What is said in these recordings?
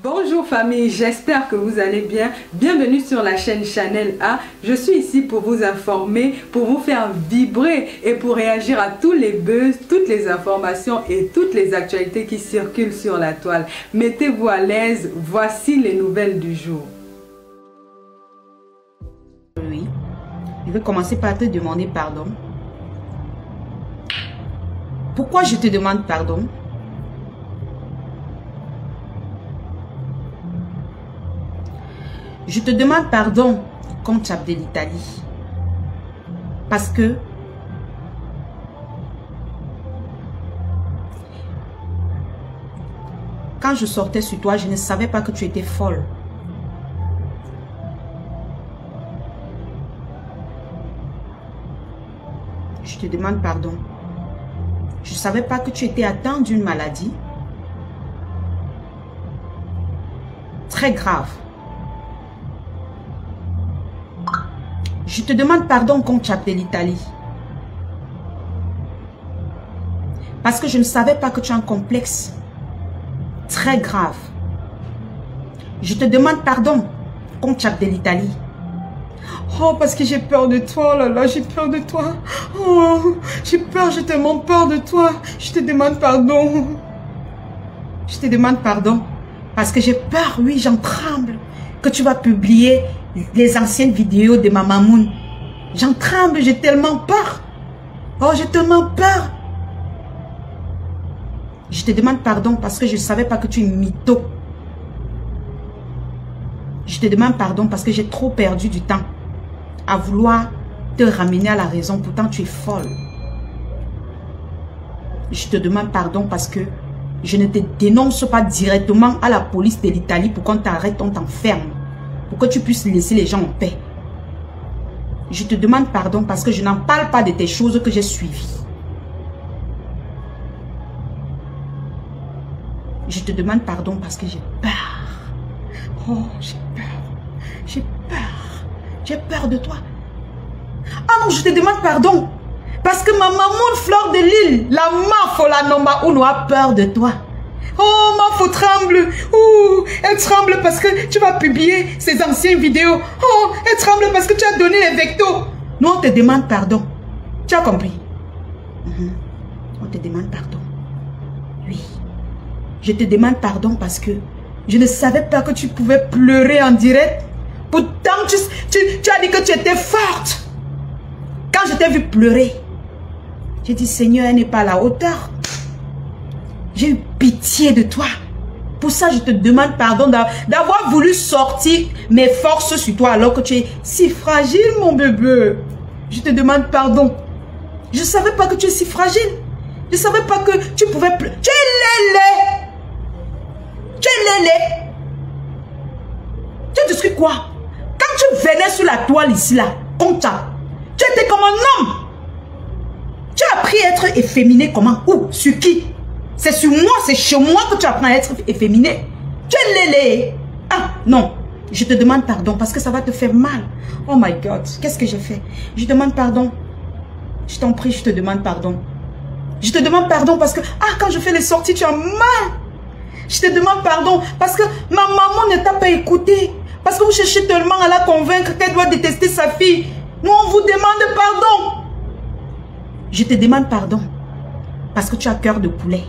Bonjour famille, j'espère que vous allez bien. Bienvenue sur la chaîne Chanel A. Je suis ici pour vous informer, pour vous faire vibrer et pour réagir à tous les buzz, toutes les informations et toutes les actualités qui circulent sur la toile. Mettez-vous à l'aise, voici les nouvelles du jour. Oui, je vais commencer par te demander pardon. Pourquoi je te demande pardon? Je te demande pardon contre Abdelitali. Parce que quand je sortais sur toi, je ne savais pas que tu étais folle. Je te demande pardon. Je ne savais pas que tu étais atteint d'une maladie très grave. Je te demande pardon contre Abdelitali. Parce que je ne savais pas que tu as un complexe très grave. Je te demande pardon contre Abdelitali. Oh, parce que j'ai peur de toi, oh là là, j'ai peur de toi. Oh, j'ai peur, j'ai tellement peur de toi. Je te demande pardon. Je te demande pardon. Parce que j'ai peur, oui, j'en tremble. Que tu vas publier les anciennes vidéos de Maman Moon. J'en tremble, j'ai tellement peur. Oh, j'ai tellement peur. Je te demande pardon parce que je ne savais pas que tu es mytho. Je te demande pardon parce que j'ai trop perdu du temps à vouloir te ramener à la raison. Pourtant, tu es folle. Je te demande pardon parce que je ne te dénonce pas directement à la police de l'Italie pour qu'on t'arrête, on t'enferme. Pour que tu puisses laisser les gens en paix. Je te demande pardon parce que je n'en parle pas de tes choses que j'ai suivies. Je te demande pardon parce que j'ai peur. Oh, j'ai peur. J'ai peur. J'ai peur de toi. Ah non, je te demande pardon. Parce que ma maman Fleur de Lille, la mafo, la nomba uno a peur de toi. Oh, mafo tremble. Oh, elle tremble parce que tu vas publier ces anciennes vidéos. Oh, elle tremble parce que tu as donné les vectos. Nous, on te demande pardon. Tu as compris? On te demande pardon. Oui. Je te demande pardon parce que je ne savais pas que tu pouvais pleurer en direct. Pourtant, tu as dit que tu étais forte. Quand je t'ai vu pleurer, j'ai dit, Seigneur, elle n'est pas à la hauteur. J'ai eu pitié de toi. Pour ça, je te demande pardon d'avoir voulu sortir mes forces sur toi alors que tu es si fragile, mon bébé. Je te demande pardon. Je ne savais pas que tu es si fragile. Je ne savais pas que tu pouvais pleurer. Tu es lélé. Tu es lélé. Tu as détruit quoi? Quand tu venais sur la toile ici, là, comme ça, tu étais comme un homme. Tu as appris à être efféminé comment? Où? Sur qui? C'est sur moi, c'est chez moi que tu apprends à être efféminé. Tu es lélé. Ah, non. Je te demande pardon parce que ça va te faire mal. Oh my God, qu'est-ce que j'ai fait? Je demande pardon. Je t'en prie, je te demande pardon. Je te demande pardon parce que, quand je fais les sorties, tu as mal. Je te demande pardon parce que ma maman ne t'a pas écouté. Parce que vous cherchez tellement à la convaincre qu'elle doit détester sa fille. Nous, on vous demande pardon. Je te demande pardon parce que tu as cœur de poulet.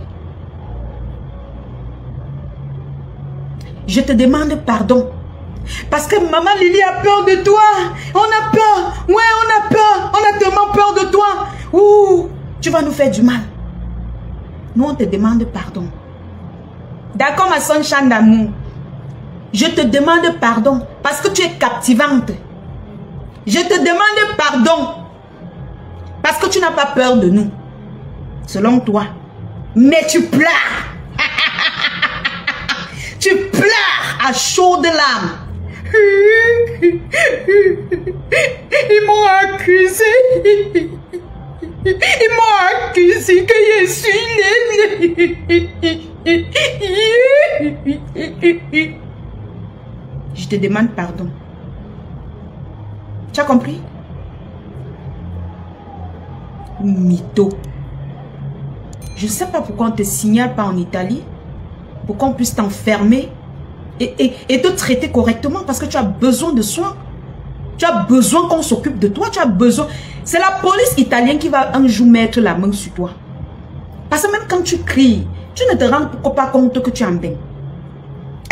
Je te demande pardon parce que maman Lily a peur de toi. On a peur. Ouais, on a peur. On a tellement peur de toi. Ouh, tu vas nous faire du mal. Nous, on te demande pardon. D'accord, ma sunshine d'amour. Je te demande pardon parce que tu es captivante. Je te demande pardon parce que tu n'as pas peur de nous. Selon toi. Mais tu pleures. Tu pleures à chaudes larmes. Ils m'ont accusé. Ils m'ont accusé que je suis lélé. Je te demande pardon. Tu as compris? Mytho. Je ne sais pas pourquoi on ne te signale pas en Italie. Pour qu'on puisse t'enfermer et te traiter correctement parce que tu as besoin de soins. Tu as besoin qu'on s'occupe de toi. Tu as besoin. C'est la police italienne qui va un jour mettre la main sur toi. Parce que même quand tu cries, tu ne te rends pas compte que tu es en bain.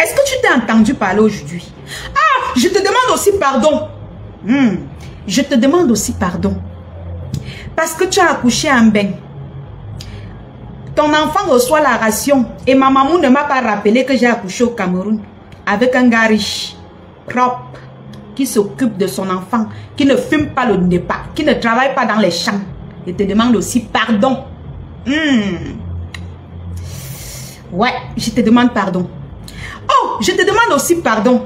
Est-ce que tu t'es entendu parler aujourd'hui? Ah, je te demande aussi pardon. Je te demande aussi pardon. Parce que tu as accouché en bain. Ton enfant reçoit la ration. Et ma maman ne m'a pas rappelé que j'ai accouché au Cameroun. Avec un gars riche, propre, qui s'occupe de son enfant, qui ne fume pas le Népa, qui ne travaille pas dans les champs. Je te demande aussi pardon. Ouais, je te demande pardon. Oh, je te demande aussi pardon.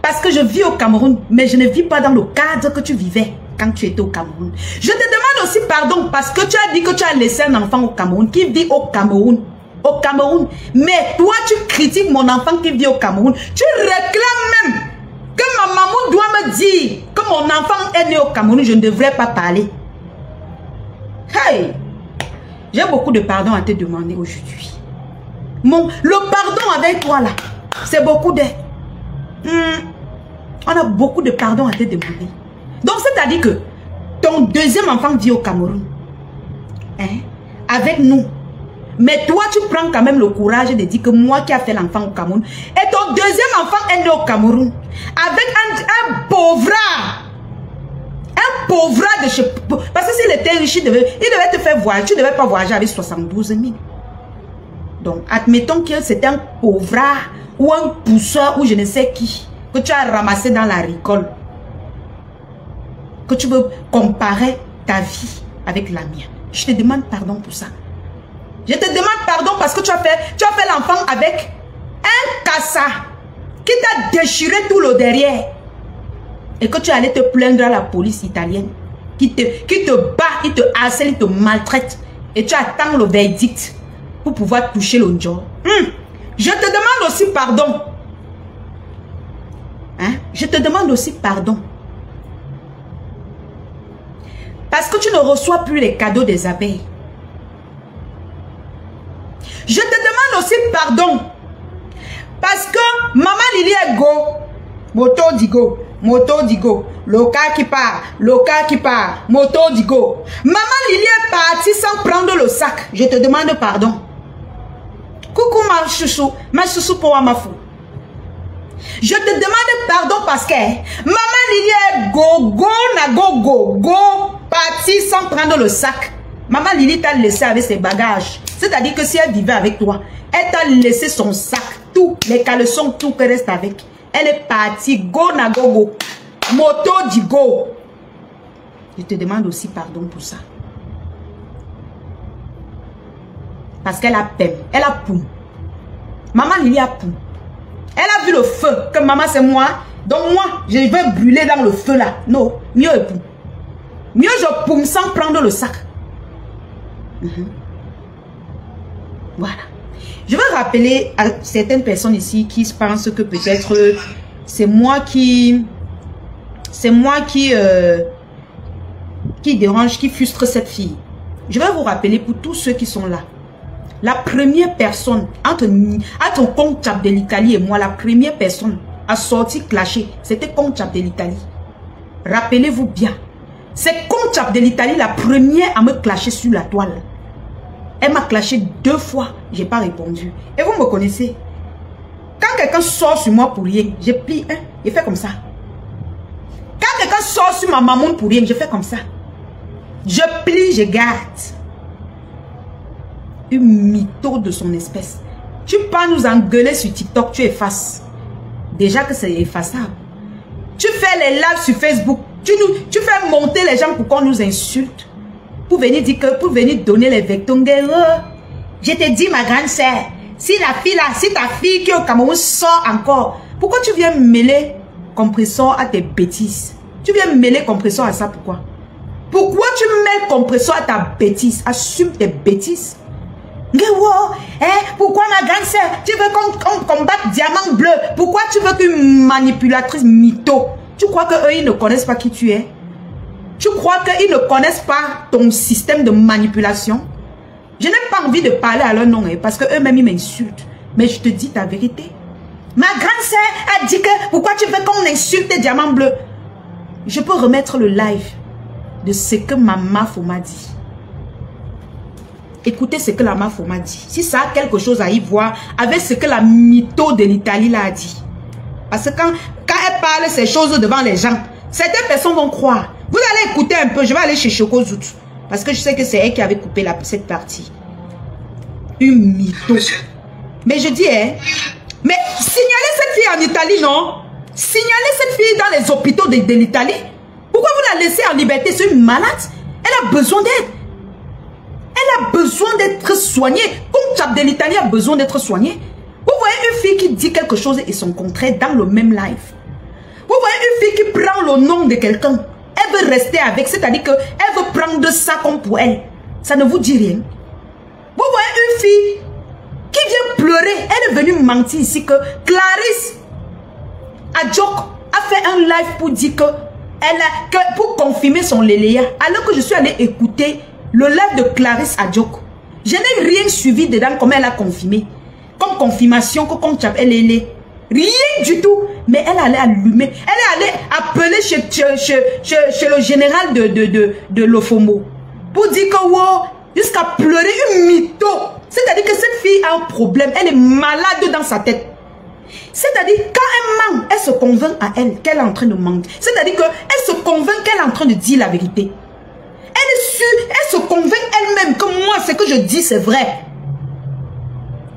Parce que je vis au Cameroun, mais je ne vis pas dans le cadre que tu vivais quand tu étais au Cameroun. Je te demande aussi pardon parce que tu as dit que tu as laissé un enfant au Cameroun, qui vit au Cameroun. Au Cameroun. Mais toi, tu critiques mon enfant qui vit au Cameroun. Tu réclames même que ma maman doit me dire que mon enfant est né au Cameroun. Je ne devrais pas parler. Hey! J'ai beaucoup de pardon à te demander aujourd'hui. Le pardon avec toi là, c'est beaucoup de... on a beaucoup de pardon à te demander. Donc c'est-à-dire que ton deuxième enfant vit au Cameroun. Hein? Avec nous. Mais toi, tu prends quand même le courage de dire que moi qui a fait l'enfant au Cameroun. Et ton deuxième enfant est né au Cameroun. Avec un pauvrard. Un pauvrard de chez... Parce que s'il était riche, il devait te faire voyager. Tu ne devais pas voyager avec 72 000. Donc, admettons que c'était un pauvrard ou un pousseur ou je ne sais qui que tu as ramassé dans la récolte. Que tu veux comparer ta vie avec la mienne. Je te demande pardon pour ça. Je te demande pardon parce que tu as fait l'enfant avec un cassa qui t'a déchiré tout le derrière. Et que tu allais te plaindre à la police italienne qui te bat, qui te harcèle, qui te maltraite. Et tu attends le verdict pour pouvoir toucher le job. Je te demande aussi pardon. Hein? Je te demande aussi pardon. Parce que tu ne reçois plus les cadeaux des abeilles. Je te demande aussi pardon. Parce que maman Lili est go. Moto digo. Moto digo. Loka qui part. Loka qui part. Moto digo. Maman Lili est partie sans prendre le sac. Je te demande pardon. Coucou ma chouchou pour ma fou. Je te demande pardon parce que maman Lili est go, partie sans prendre le sac. Maman Lili t'a laissé avec ses bagages. C'est-à-dire que si elle vivait avec toi, elle t'a laissé son sac, tout, les caleçons, tout qui reste avec. Elle est partie, go. Moto dit go. Je te demande aussi pardon pour ça. Parce qu'elle a peine, elle a poum. Maman Lili a poum. Elle a vu le feu, que maman c'est moi. Donc moi, je vais brûler dans le feu là. Non, mieux je poum. Mieux je poum sans prendre le sac. Voilà. Je vais rappeler à certaines personnes ici qui pensent que peut-être c'est moi qui dérange, qui frustre cette fille. Je vais vous rappeler pour tous ceux qui sont là. La première personne entre Comte Chap de l'Italie et moi, la première personne à sortir clasher, c'était Comte Chap de l'Italie. Rappelez-vous bien. C'est Comte Chap de l'Italie la première à me clasher sur la toile. Elle m'a clashé 2 fois. Je n'ai pas répondu. Et vous me connaissez. Quand quelqu'un sort sur moi pour rien, je plie un. Je fais comme ça. Quand quelqu'un sort sur ma maman pour rien, je fais comme ça. Je plie, je garde. Une mytho de son espèce. Tu peux nous engueuler sur TikTok, tu effaces. Déjà que c'est effaçable. Tu fais les lives sur Facebook. Tu fais monter les gens pour qu'on nous insulte. Pour venir dire que, pour venir donner les vecteurs. Je te dis, ma grande sœur, si la fille là, si ta fille qui est au Cameroun sort encore, pourquoi tu viens mêler compresseur à tes bêtises? Tu viens mêler compresseur à ça, pourquoi? Pourquoi tu mêles compresseur à ta bêtise? Assume tes bêtises. Pourquoi ma grande sœur, tu veux qu'on combatte diamant bleu? Pourquoi tu veux qu'une manipulatrice mytho? Tu crois qu'eux, ils ne connaissent pas qui tu es? Tu crois qu'ils ne connaissent pas ton système de manipulation? Je n'ai pas envie de parler à leur nom parce qu'eux-mêmes, ils m'insultent. Mais je te dis ta vérité. Ma grande sœur a dit que pourquoi tu veux qu'on insulte tes diamants bleus? Je peux remettre le live de ce que ma Mafo m'a dit. Écoutez ce que la Mafo m'a dit. Si ça a quelque chose à y voir avec ce que la mytho de l'Italie l'a dit. Parce que quand elle parle ces choses devant les gens, certaines personnes vont croire. Vous allez écouter un peu. Je vais aller chez Choco Zout. Parce que je sais que c'est elle qui avait coupé cette partie. Une mytho. Mais je dis, hein, mais signalez cette fille en Italie, non? Signalez cette fille dans les hôpitaux de l'Italie. Pourquoi vous la laissez en liberté? C'est une malade. Elle a besoin d'aide. Elle a besoin d'être soignée. Comme Chap de l'Italie a besoin d'être soignée. Vous voyez une fille qui dit quelque chose et son contraire dans le même live. Vous voyez une fille qui prend le nom de quelqu'un. Elle veut rester avec, c'est-à-dire qu'elle veut prendre ça comme pour elle. Ça ne vous dit rien. Vous voyez une fille qui vient pleurer. Elle est venue mentir ici que Clarisse Adjok a fait un live pour dire que pour confirmer son léléa. Alors que je suis allée écouter le live de Clarisse Adjok. Je n'ai rien suivi dedans comme elle a confirmé. Comme confirmation que comme elle est rien du tout. Mais elle allait allumer. Elle allait appeler chez le général de l'Ofomo. Pour dire que wow, jusqu'à pleurer une mytho. C'est-à-dire que cette fille a un problème. Elle est malade dans sa tête. C'est-à-dire quand elle ment, elle se convainc à elle qu'elle est en train de mentir. C'est-à-dire qu'elle se convainc qu'elle est en train de dire la vérité. Elle est sûre, elle se convainc elle-même que moi, ce que je dis, c'est vrai.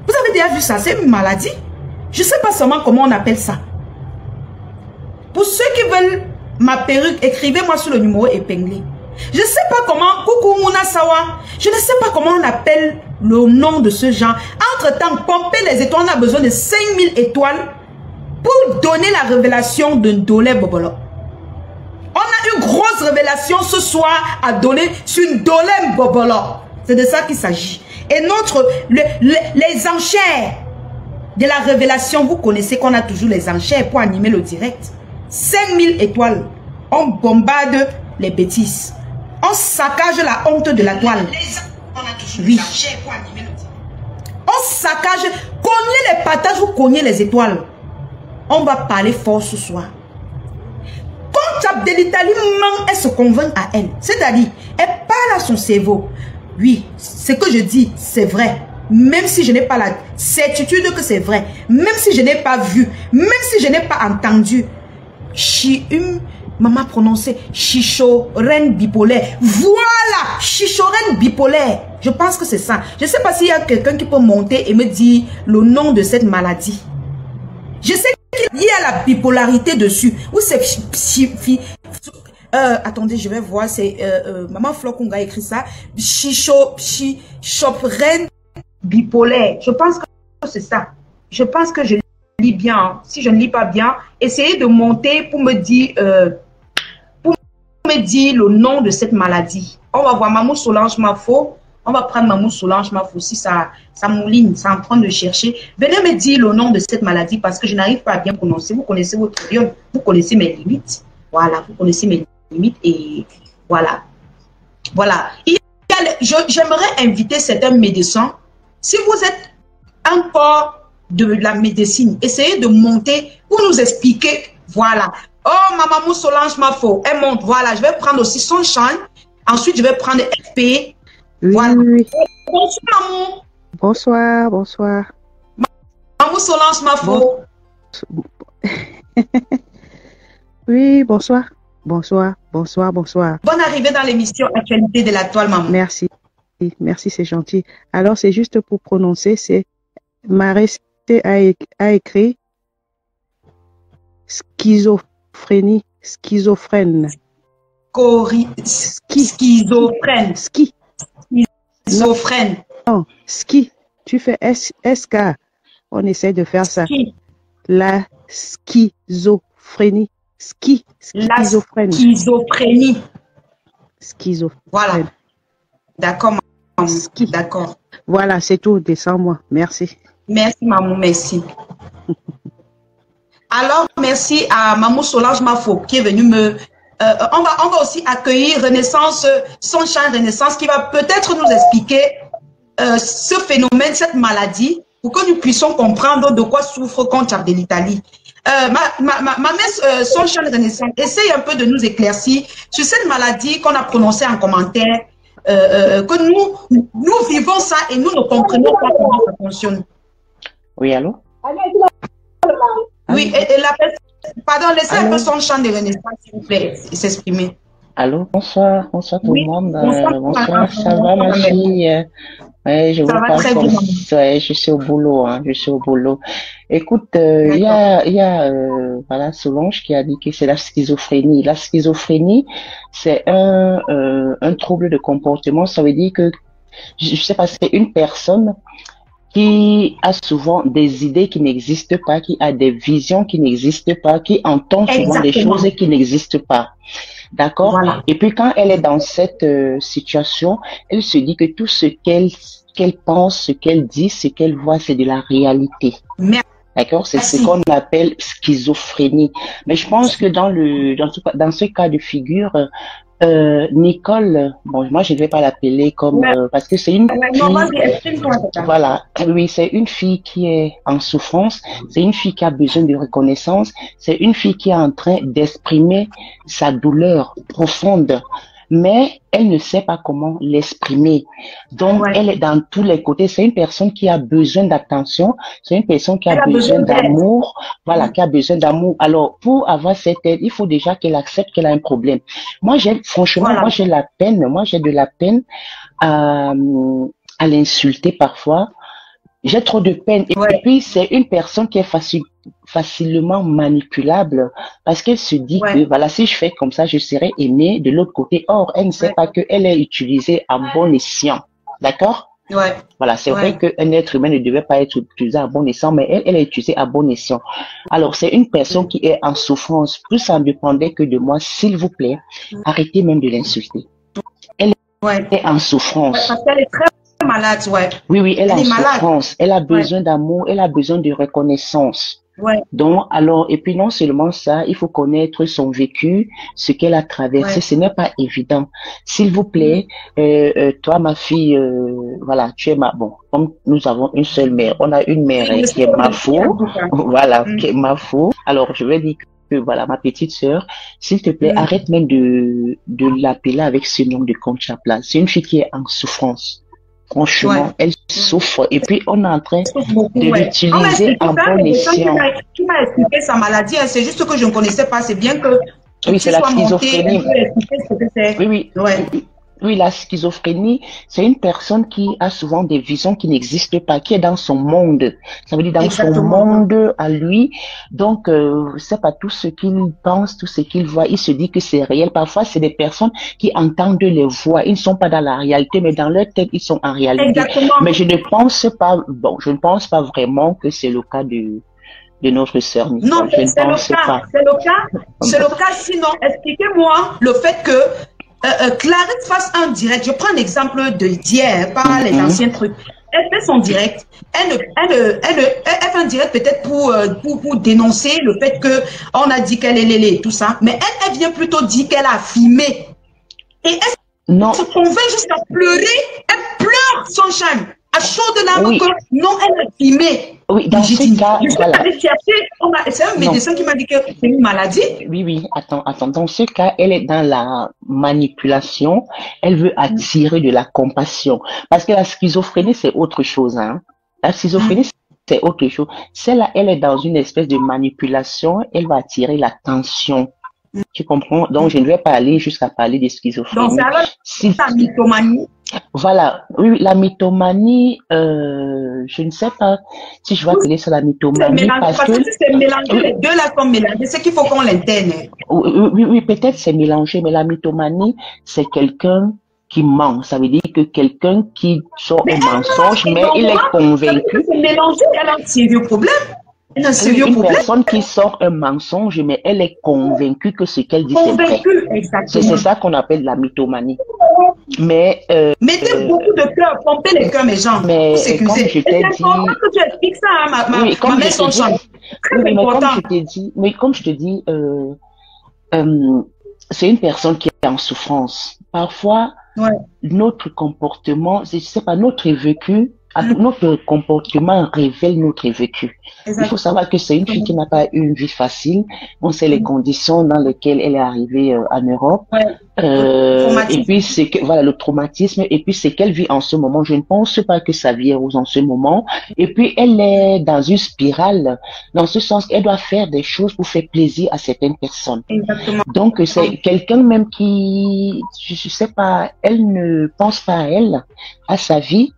Vous avez déjà vu ça? C'est une maladie. Je ne sais pas seulement comment on appelle ça. Pour ceux qui veulent ma perruque, écrivez-moi sur le numéro épinglé. Je ne sais pas comment, coucou Mouna Sawa, je ne sais pas comment on appelle le nom de ce genre. Entre-temps, pomper les étoiles, on a besoin de 5000 étoiles pour donner la révélation de Ndolé Bobolo. On a une grosse révélation ce soir à donner sur Ndolé Bobolo. C'est de ça qu'il s'agit. Et les enchères de la révélation, vous connaissez qu'on a toujours les enchères pour animer le direct. 5000 étoiles. On bombarde les bêtises. On saccage la honte de la toile. Oui. On saccage. Cognez les partages ou cognez les étoiles. On va parler fort ce soir. Quand Chap de l'Italie ment, elle se convainc à elle. C'est-à-dire, elle parle à son cerveau. Oui, ce que je dis, c'est vrai. Même si je n'ai pas la certitude que c'est vrai. Même si je n'ai pas vu. Même si je n'ai pas entendu. Maman prononçait chichorène bipolaire. Voilà, chichorène bipolaire. Je pense que c'est ça. Je ne sais pas s'il y a quelqu'un qui peut monter et me dire le nom de cette maladie. Je sais qu'il y a la bipolarité dessus. Ou c'est attendez, je vais voir. C'est Maman Flokunga a écrit ça. Chichorène bipolaire. Je pense que c'est ça. Je pense que je lis bien. Si je ne lis pas bien, essayez de monter pour me dire le nom de cette maladie. On va voir Mamou Solange Mafo. On va prendre Mamou Solange Mafo. Si ça mouline, c'est en train de chercher. Venez me dire le nom de cette maladie parce que je n'arrive pas à bien prononcer. Vous connaissez votre idiome. Vous connaissez mes limites. Voilà, vous connaissez mes limites et voilà. Voilà. J'aimerais inviter certains médecins. Si vous êtes encore de la médecine, essayez de monter pour nous expliquer. Voilà. Oh, Maman Solange Mafo, elle monte. Voilà, je vais prendre aussi son chant. Ensuite, je vais prendre FP. Oui, voilà. Oui. Bonsoir, Mamou. Bonsoir, bonsoir. Maman Solange Mafo. Oui, bonsoir. Bonsoir, bonsoir, bonsoir. Bonne arrivée dans l'émission Actualité de la Toile, Maman. Merci. Merci, c'est gentil. Alors, c'est juste pour prononcer, c'est Maresté a écrit schizophrène. Schizophrène. Schizophrène. Non, ski. Tu fais SK. On essaie de faire ça. Ski. La schizophrénie. Schizophrène. La schizophrénie. Schizophrène. Voilà. D'accord, maman. D'accord. Voilà, c'est tout. Descends-moi. Merci. Merci, maman. Merci. Alors, merci à Maman Solange Mafo qui est venue me... on va aussi accueillir Renaissance, Sonshine Renaissance qui va peut-être nous expliquer ce phénomène, cette maladie. pour que nous puissions comprendre de quoi souffre Comte Abdelitali. Ma mère Sonchane Renaissance, essaye un peu de nous éclaircir sur cette maladie qu'on a prononcée en commentaire, que nous vivons ça et nous ne comprenons pas comment ça fonctionne. Oui, allô? Oui, et la personne, pardon, laissez un peu Sonchane de Renaissance, s'il vous plaît, s'exprimer. Allô, bonsoir tout Oui, le monde. bonsoir, Ça va ma fille? Ouais, je ça vous va parle très comme bien. ouais, je suis au boulot, hein, je suis au boulot. Écoute, il y a voilà, Solange qui a dit que c'est la schizophrénie. La schizophrénie, c'est un trouble de comportement. Ça veut dire que, je sais pas, c'est une personne qui a souvent des idées qui n'existent pas, qui a des visions qui n'existent pas, qui entend souvent des Exactement. choses qui n'existent pas. D'accord? Voilà. Et puis quand elle est dans cette situation, elle se dit que tout ce qu'elle pense, ce qu'elle dit, ce qu'elle voit, c'est de la réalité. Merci. D'accord? C'est ce qu'on appelle schizophrénie. Mais je pense que dans ce cas de figure, Nicole, bon, moi je ne vais pas l'appeler comme parce que c'est une fille, voilà, oui, c'est une fille qui est en souffrance, c'est une fille qui a besoin de reconnaissance, c'est une fille qui est en train d'exprimer sa douleur profonde, mais elle ne sait pas comment l'exprimer. Donc, elle est dans tous les côtés. C'est une personne qui a besoin d'attention, c'est une personne qui a besoin d'amour, voilà, qui a besoin d'amour. Alors, pour avoir cette aide, il faut déjà qu'elle accepte qu'elle a un problème. Moi, franchement, moi, j'ai de la peine à l'insulter parfois. J'ai trop de peine. Et puis, c'est une personne qui est facilement manipulable parce qu'elle se dit que, voilà, si je fais comme ça, je serai aimée de l'autre côté. Or, elle ne sait pas qu'elle est utilisée à bon escient. D'accord? Voilà, c'est vrai qu'un être humain ne devait pas être utilisé à bon escient, mais elle est utilisée à bon escient. Alors, c'est une personne qui est en souffrance. Plus ça ne dépendait que de moi, s'il vous plaît, arrêtez même de l'insulter. Elle est en souffrance. Parce qu'elle est très malade, Oui, elle est en souffrance. Elle a besoin d'amour, elle a besoin de reconnaissance. Donc, alors, et puis non seulement ça, il faut connaître son vécu, ce qu'elle a traversé. Ce n'est pas évident. S'il vous plaît, toi, ma fille, voilà, tu es bon, comme nous avons une seule mère, on a une mère qui est Mafou, voilà, qui est Mafou. Alors, je vais dire que voilà, ma petite sœur, s'il te plaît, arrête même de l'appeler avec ce nom de Conchapla. C'est une fille qui est en souffrance. Franchement, elle souffre. Et puis, on est en train de l'utiliser en bon escient. Qui m'a expliqué sa maladie, c'est juste que je ne connaissais pas. C'est bien que oui, c'est la schizophrénie. Oui, la schizophrénie, c'est une personne qui a souvent des visions qui n'existent pas, qui est dans son monde. Ça veut dire dans son monde à lui. Donc, c'est pas tout ce qu'il pense, tout ce qu'il voit. Il se dit que c'est réel. Parfois, c'est des personnes qui entendent les voix. Ils ne sont pas dans la réalité, mais dans leur tête, ils sont en réalité. Mais je ne pense pas vraiment que c'est le cas de notre sœur Nicole. Non, c'est le cas. Sinon, expliquez-moi le fait que Clarisse fasse un direct. Je prends un exemple de d'hier, pas les anciens trucs. Elle fait son direct. Elle fait un direct peut-être pour dénoncer le fait que on a dit qu'elle est tout ça. Mais elle vient plutôt dire qu'elle a filmé. Et elle se convainc jusqu'à pleurer. Elle pleure son charme. À chaud de larmes que non, elle a filmé. Oui, dans ce cas, voilà. C'est un médecin qui m'a dit que c'est une maladie. Oui, attends. Dans ce cas, elle est dans la manipulation. Elle veut attirer de la compassion. Parce que la schizophrénie, c'est autre chose, hein. La schizophrénie, c'est autre chose. Celle-là, elle est dans une espèce de manipulation. Elle va attirer l'attention. Tu comprends? Donc, je ne vais pas aller jusqu'à parler de schizophrénie. Donc, c'est alors la mythomanie. Voilà, oui, la mythomanie, je ne sais pas si je vais appeler ça la mythomanie parce que c'est mélangé, les deux là sont mélangés, c'est qu'il faut qu'on l'intègre. Oui, peut-être c'est mélangé, mais la mythomanie, c'est quelqu'un qui ment. Ça veut dire que quelqu'un qui sort un mensonge, mais il est convaincu. C'est mélangé, elle a un sérieux problème. Une personne qui sort un mensonge, mais elle est convaincue que ce qu'elle dit, c'est vrai. C'est ça qu'on appelle la mythomanie. Mais mettez beaucoup de cœur, pompez les cœurs, mes gens. Mais comme je t'ai dit, que tu expliques ça à ma mère son champ. Mais comme je te dis, c'est une personne qui est en souffrance. Parfois, notre comportement, je sais pas, notre vécu Notre comportement révèle notre vécu. Il faut savoir que c'est une fille qui n'a pas eu une vie facile. On sait les conditions dans lesquelles elle est arrivée en Europe. Et puis c'est que voilà le traumatisme. Et puis c'est qu'elle vit en ce moment. Je ne pense pas que sa vie est rose en ce moment. Et puis elle est dans une spirale, dans ce sens qu'elle doit faire des choses pour faire plaisir à certaines personnes. Exactement. Donc c'est quelqu'un même qui, je sais pas, elle ne pense pas à elle, à sa vie,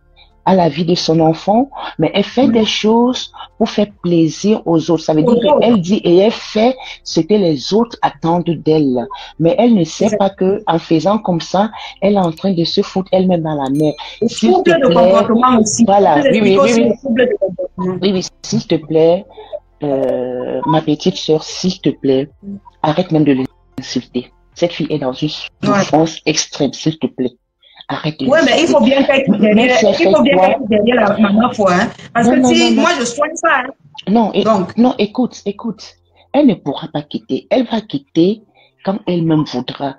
à la vie de son enfant, mais elle fait des choses pour faire plaisir aux autres. Ça veut dire qu'elle dit et elle fait ce que les autres attendent d'elle. Mais elle ne sait pas que en faisant comme ça, elle est en train de se foutre elle-même dans la mer. S'il te plaît, voilà, oui, s'il te plaît, ma petite sœur, s'il te plaît, arrête même de l'insulter. Cette fille est dans une souffrance extrême, s'il te plaît. Arrête de mais il faut bien être derrière la maman, hein. Parce que si moi je soigne ça, hein. Non, écoute. Elle ne pourra pas quitter. Elle va quitter quand elle-même voudra.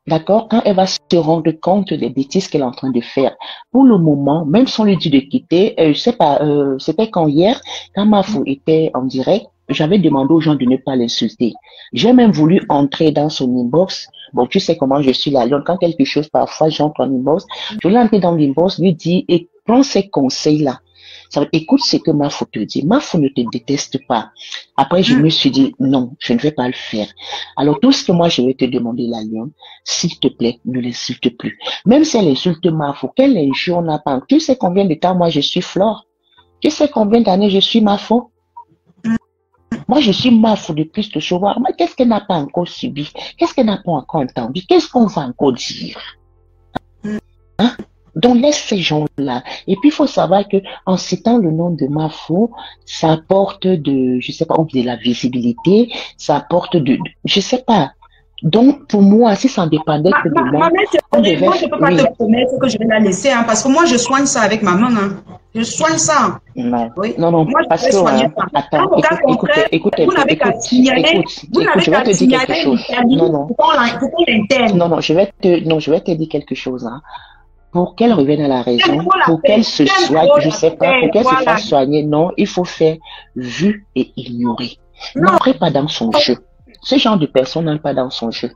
D'accord? Quand elle va se rendre compte des bêtises qu'elle est en train de faire. Pour le moment, même si on lui dit de quitter, je sais pas, c'était quand hier, quand Mafou était en direct, j'avais demandé aux gens de ne pas l'insulter. J'ai même voulu entrer dans son inbox. Bon, tu sais comment je suis la lionne. Quand quelque chose, parfois, j'entre en inbox, je voulais entrer dans l'inbox, lui dire, et prends ces conseils-là. Écoute ce que Mafou te dit. Mafou ne te déteste pas. Après, je me suis dit, non, je ne vais pas le faire. Alors, tout ce que moi, je vais te demander, la lionne, s'il te plaît, ne l'insulte plus. Même si elle insulte Mafou, quel injure n'a pas. Tu sais combien de temps, moi, je suis Flore? Tu sais combien d'années je suis Mafou? Moi, je suis Mafou depuis ce soir. Mais qu'est-ce qu'elle n'a pas encore subi? Qu'est-ce qu'elle n'a pas encore entendu? Qu'est-ce qu'on va encore dire? Hein? Donc, laisse ces gens-là. Et puis, il faut savoir que en citant le nom de Mafou, ça apporte je sais pas, de la visibilité, ça apporte je sais pas. Donc, pour moi, si ça en dépendait que de moi, moi, je peux pas te promettre que je vais la laisser, hein, parce que moi, je soigne ça avec maman, hein. Je soigne ça. Non, oui. Non, moi, parce que, attends, écoute, vous n'avez qu'à signaler, je vais te dire quelque chose. Non, je vais te dire quelque chose, hein. Pour qu'elle revienne à la raison, pour qu'elle se soigne, je sais pas, pour qu'elle se fasse soigner, non, il faut faire vu et ignorer. N'entrez pas dans son jeu. Ce genre de personne n'entre pas dans son jeu.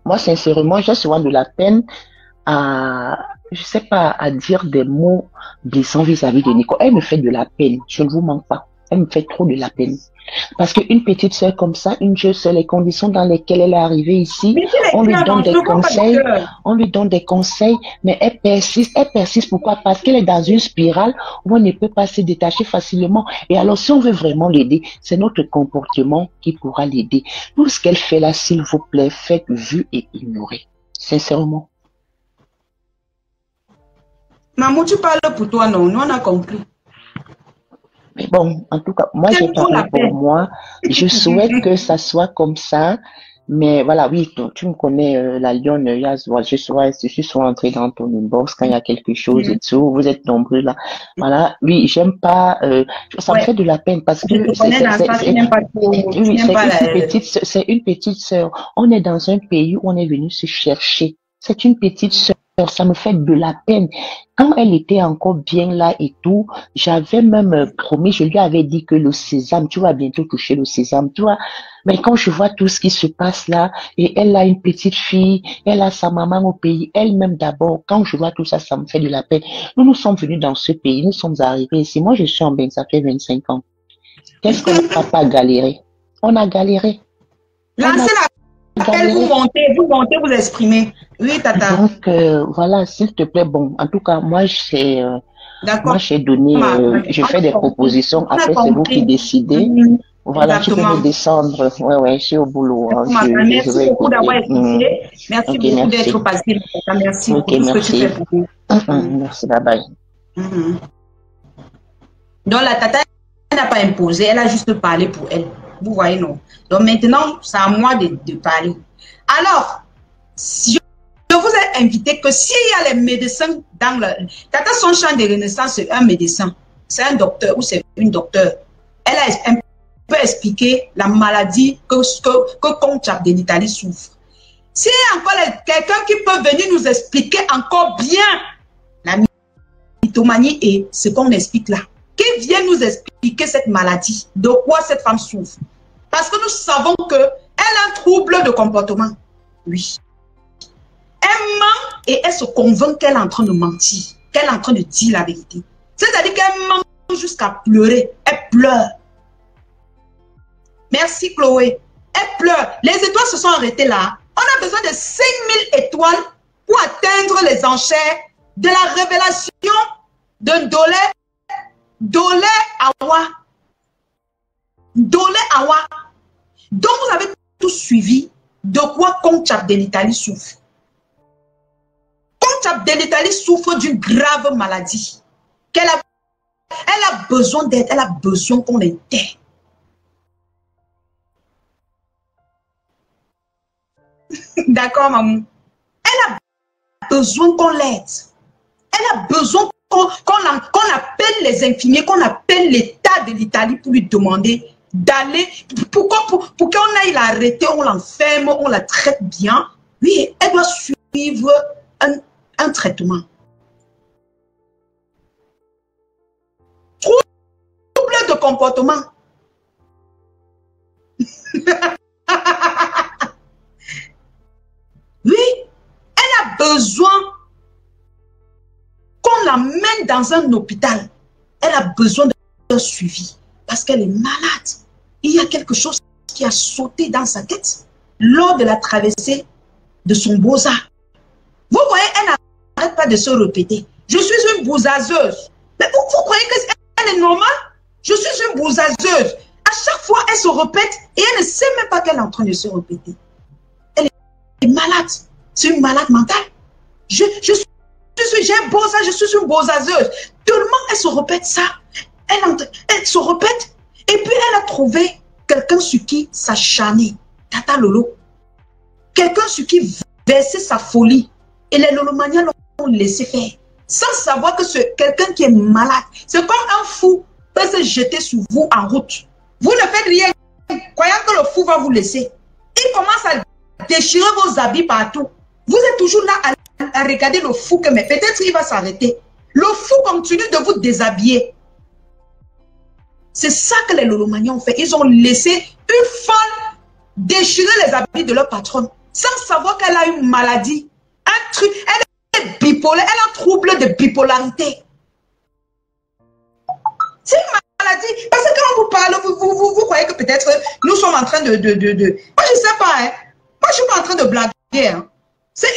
Moi, sincèrement, j'ai souvent de la peine je sais pas, à dire des mots blessants vis-à-vis de Nico. Elle me fait de la peine, je ne vous mens pas. Elle me fait trop de la peine. Parce qu'une petite sœur comme ça, une jeune sœur, les conditions dans lesquelles elle est arrivée ici, on lui donne des conseils, mais elle persiste. Pourquoi? Parce qu'elle est dans une spirale où on ne peut pas se détacher facilement. Et alors, si on veut vraiment l'aider, c'est notre comportement qui pourra l'aider. Tout ce qu'elle fait là, s'il vous plaît, faites vu et ignorer. Sincèrement. Maman, tu parles pour toi, non? Nous, on a compris. Mais bon, en tout cas, moi, j'ai parlé pour moi. Je souhaite que ça soit comme ça. Mais voilà, oui, tu me connais, la lionne, je suis souvent entrée dans ton inbox quand il y a quelque chose et tout. Vous êtes nombreux là. Voilà, oui, j'aime pas, ça me fait de la peine parce que c'est une petite sœur. On est dans un pays où on est venu se chercher. C'est une petite sœur. Ça me fait de la peine. Quand elle était encore bien là et tout, j'avais même promis, je lui avais dit que le sésame, tu vas bientôt toucher le sésame, tu vois. Mais quand je vois tout ce qui se passe là, et elle a une petite fille, elle a sa maman au pays, elle-même d'abord, quand je vois tout ça, ça me fait de la peine. Nous sommes venus dans ce pays, nous sommes arrivés ici. Moi, je suis en bain, ça fait 25 ans. Qu'est-ce qu'on n'a pas galéré? On a galéré. Lancez l'appel, vous montez, vous exprimez. Oui, Tata. Donc, voilà, s'il te plaît, bon, en tout cas, moi, j'ai donné, je fais des propositions, après, c'est vous qui décidez. Voilà, tu peux me descendre. Ouais, je suis au boulot. Hein. Merci beaucoup d'avoir écouté. Merci beaucoup d'être passé. Merci beaucoup pour ce que tu fais pour nous. Merci, bye bye. Donc, la Tata n'a pas imposé, elle a juste parlé pour elle. Vous voyez, non? Donc, maintenant, c'est à moi de parler. Alors, je vous ai invité que s'il y a les médecins dans le... Tata, son champ de renaissance, c'est un médecin. C'est un docteur ou c'est une docteure. Elle a peut expliquer la maladie que Comte Abdelitali souffre. S'il y a encore quelqu'un qui peut venir nous expliquer encore bien la mythomanie et ce qu'on explique là. Qui vient nous expliquer cette maladie? De quoi cette femme souffre? Parce que nous savons qu'elle a un trouble de comportement. Oui. Elle ment et elle se convainc qu'elle est en train de mentir, qu'elle est en train de dire la vérité. C'est-à-dire qu'elle ment jusqu'à pleurer. Elle pleure. Merci Chloé. Elle pleure. Les étoiles se sont arrêtées là. On a besoin de 5000 étoiles pour atteindre les enchères de la révélation de Dolé Awa. Dolé Awa. Donc vous avez tout suivi de quoi Concha de l'Italie souffre. Concha de l'Italie souffre d'une grave maladie. Elle a besoin d'aide, elle a besoin qu'on l'aide. D'accord, maman. Elle a besoin qu'on l'aide. Elle a besoin qu'on appelle les infirmiers, qu'on appelle l'État de l'Italie pour lui demander d'aller, pour qu'on aille l'arrêter, on l'enferme, on la traite bien. Oui, elle doit suivre un traitement. Trouble de comportement. Oui, elle a besoin qu'on l'emmène dans un hôpital. Elle a besoin d'un suivi parce qu'elle est malade. Il y a quelque chose qui a sauté dans sa tête lors de la traversée de son bosa. Vous voyez, elle n'arrête pas de se répéter. Je suis une bousazeuse. Mais vous croyez qu'elle est normale? Je suis une bousazeuse. À chaque fois, elle se répète et elle ne sait même pas qu'elle est en train de se répéter. Elle est malade. C'est une malade mentale. J'ai un bosa, je suis une bousazeuse. Tellement elle se répète ça. Elle se répète. Et puis elle a trouvé quelqu'un sur qui s'acharner. Tata Lolo. Quelqu'un sur qui verser sa folie. Et les lolomaniens l'ont laissé faire. Sans savoir que c'est quelqu'un qui est malade. C'est comme un fou peut se jeter sur vous en route. Vous ne faites rien, croyant que le fou va vous laisser. Il commence à déchirer vos habits partout. Vous êtes toujours là à regarder le fou, mais peut-être il va s'arrêter. Le fou continue de vous déshabiller. C'est ça que les lolomaniens ont fait. Ils ont laissé une folle déchirer les habits de leur patronne, sans savoir qu'elle a une maladie. Un truc, elle est bipolaire, elle a un trouble de bipolarité. C'est une maladie. Parce que quand on vous parle, vous croyez que peut-être nous sommes en train de... Moi, je ne sais pas. Hein. Moi, je ne suis pas en train de blaguer. Hein. C'est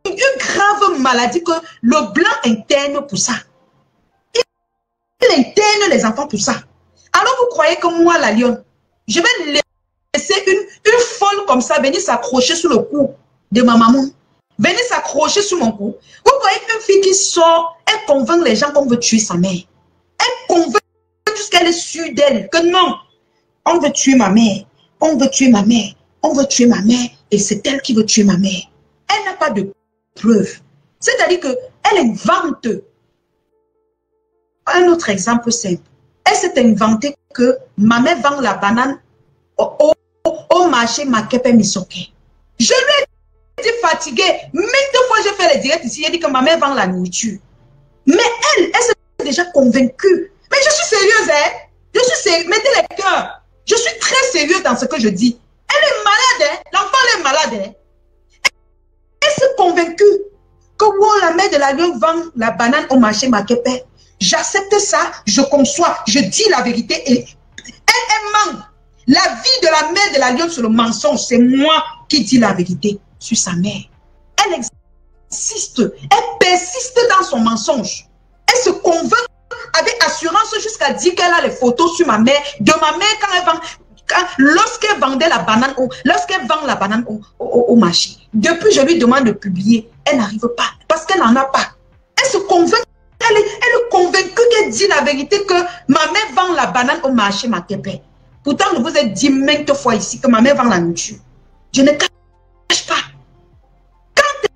une grave maladie que le blanc interne pour ça. Il interne les enfants pour ça. Alors, vous croyez que moi, la lionne, je vais laisser une folle comme ça venir s'accrocher sur le cou de ma maman. Venir s'accrocher sur mon cou. Vous voyez qu'une fille qui sort, elle convainc les gens qu'on veut tuer sa mère. Elle convainc jusqu'elle est sûre d'elle que non, on veut tuer ma mère, on veut tuer ma mère, on veut tuer ma mère et c'est elle qui veut tuer ma mère. Elle n'a pas de preuves. C'est-à-dire qu'elle invente. Un autre exemple simple. Elle s'est inventée que ma mère vend la banane au marché Makepe Misoke. Je lui ai dit fatiguée. Maintes fois j'ai fait les directs ici, j'ai dit que ma mère vend la nourriture. Mais elle s'est déjà convaincue. Mais je suis sérieuse, hein. Je suis sérieuse. Mettez les cœurs. Je suis très sérieuse dans ce que je dis. Elle est malade, hein. L'enfant, elle est malade, hein. Elle s'est convaincue que wow, la mère de la lionne vend la banane au marché Makepe. J'accepte ça, je conçois, je dis la vérité et elle ment. La vie de la mère de la lionne sur le mensonge, c'est moi qui dis la vérité sur sa mère. Elle existe, elle persiste dans son mensonge. Elle se convainc avec assurance jusqu'à dire qu'elle a les photos sur ma mère, de ma mère quand elle vend, lorsqu'elle vendait la banane, lorsqu'elle vend la banane au marché. Depuis, je lui demande de publier. Elle n'arrive pas parce qu'elle n'en a pas. Elle se convainc. Elle est convaincue qu'elle dit la vérité que ma mère vend la banane au marché Makepe. Pourtant, je vous ai dit maintes fois ici que ma mère vend la nourriture. Je ne cache pas. Quand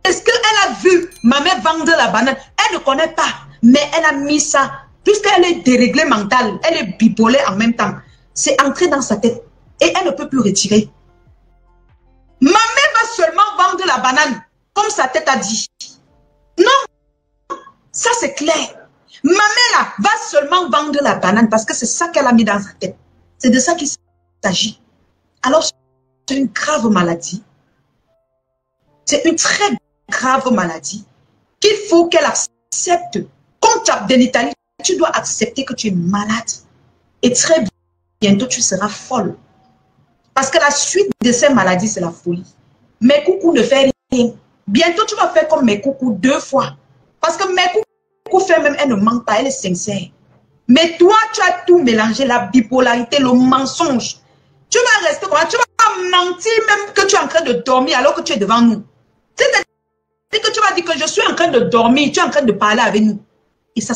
est-ce qu'elle a vu ma mère vendre la banane? Elle ne connaît pas. Mais elle a mis ça. Puisqu'elle est déréglée mentale, elle est bipolaire en même temps. C'est entré dans sa tête. Et elle ne peut plus retirer. Ma mère va seulement vendre la banane, comme sa tête a dit. Non. Ça, c'est clair. Ma mère, là, va seulement vendre la banane parce que c'est ça qu'elle a mis dans sa tête. C'est de ça qu'il s'agit. Alors, c'est une grave maladie. C'est une très grave maladie qu'il faut qu'elle accepte. Quand tu es en Italie, tu dois accepter que tu es malade. Et très bientôt, tu seras folle. Parce que la suite de ces maladies, c'est la folie. Mes coucous ne fait rien. Bientôt, tu vas faire comme mes coucous 2 fois. Parce que mes coucous fait même, elle ne ment pas, elle est sincère. Mais toi, tu as tout mélangé, la bipolarité, le mensonge. Tu vas rester comme ça, tu vas mentir même que tu es en train de dormir alors que tu es devant nous. C'est-à-dire que tu vas dire que je suis en train de dormir, tu es en train de parler avec nous. Et ça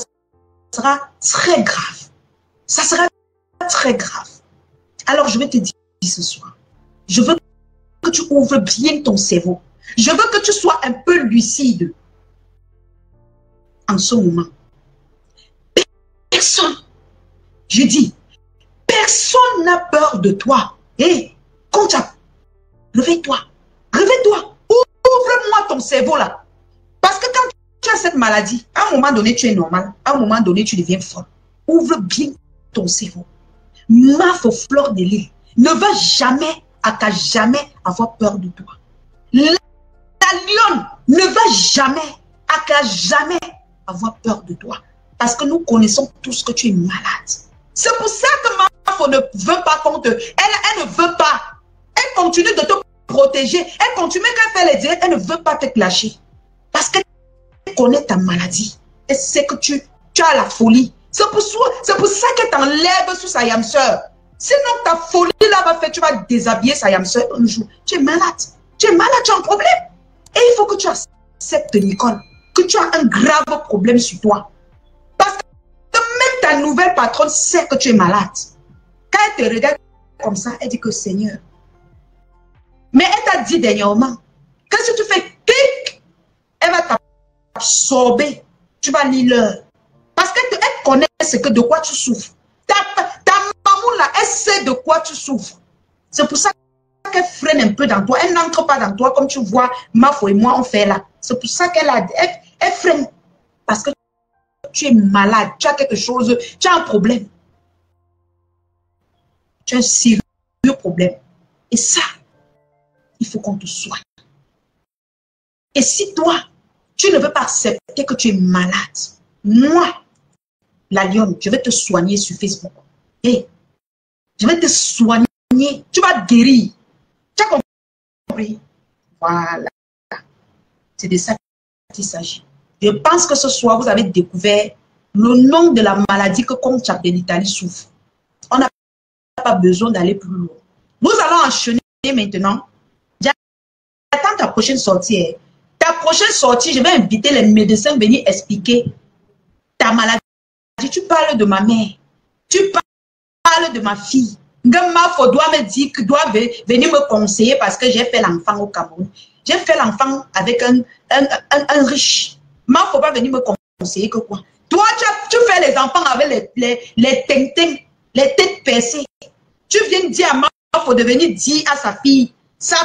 sera très grave. Ça sera très grave. Alors, je vais te dire ce soir, je veux que tu ouvres bien ton cerveau. Je veux que tu sois un peu lucide en ce moment. Personne, je dis, personne n'a peur de toi. Hé, comptable, réveille-toi, réveille-toi, ouvre-moi ton cerveau là. Parce que quand tu as cette maladie, à un moment donné, tu es normal, à un moment donné, tu deviens folle. Ouvre bien ton cerveau. Mafo Fleur de Lys ne va jamais, à jamais avoir peur de toi. La lionne ne va jamais, à jamais avoir peur de toi. Parce que nous connaissons tous que tu es malade. C'est pour ça que Mafo ne veut pas qu'on te... Elle ne veut pas. Elle continue de te protéger. Elle continue quand elle fait les directs, elle ne veut pas te lâcher. Parce qu'elle connaît ta maladie. Elle sait que tu as la folie. C'est pour ça qu'elle t'enlève sur sa yam sœur. Sinon, ta folie là va faire, tu vas déshabiller sa yam sœur un jour. Tu es malade. Tu es malade, tu as un problème. Et il faut que tu acceptes, Nicole, que tu as un grave problème sur toi. Parce que même ta nouvelle patronne sait que tu es malade. Quand elle te regarde comme ça, elle dit que Seigneur. Mais elle t'a dit dernièrement que si tu fais clic, elle va t'absorber. Tu vas lire l'heure. Parce qu'elle connaît de quoi tu souffres. Ta maman là, elle sait de quoi tu souffres. C'est pour ça qu'elle freine un peu dans toi. Elle n'entre pas dans toi comme tu vois Mafo et moi on fait là. C'est pour ça qu'elle freine. Parce que tu es malade, tu as quelque chose, tu as un problème. Tu as un sérieux problème. Et ça, il faut qu'on te soigne. Et si toi, tu ne veux pas accepter que tu es malade, moi, la lionne, je vais te soigner sur Facebook. Hey, je vais te soigner. Tu vas guérir. Tu as compris? Voilà. C'est de ça qu'il s'agit. Je pense que ce soir, vous avez découvert le nom de la maladie que Comte de l'Italie souffre. On n'a pas besoin d'aller plus loin. Nous allons enchaîner maintenant. J'attends ta prochaine sortie. Ta prochaine sortie, je vais inviter les médecins à venir expliquer ta maladie. Tu parles de ma mère. Tu parles de ma fille. Mafo doit me dire que doit venir me conseiller parce que j'ai fait l'enfant au Cameroun. J'ai fait l'enfant avec un riche. Mafo va venir me conseiller que quoi? Toi, tu fais les enfants avec les tintins, les têtes percées. Tu viens dire à Mafo de venir dire à sa fille qui a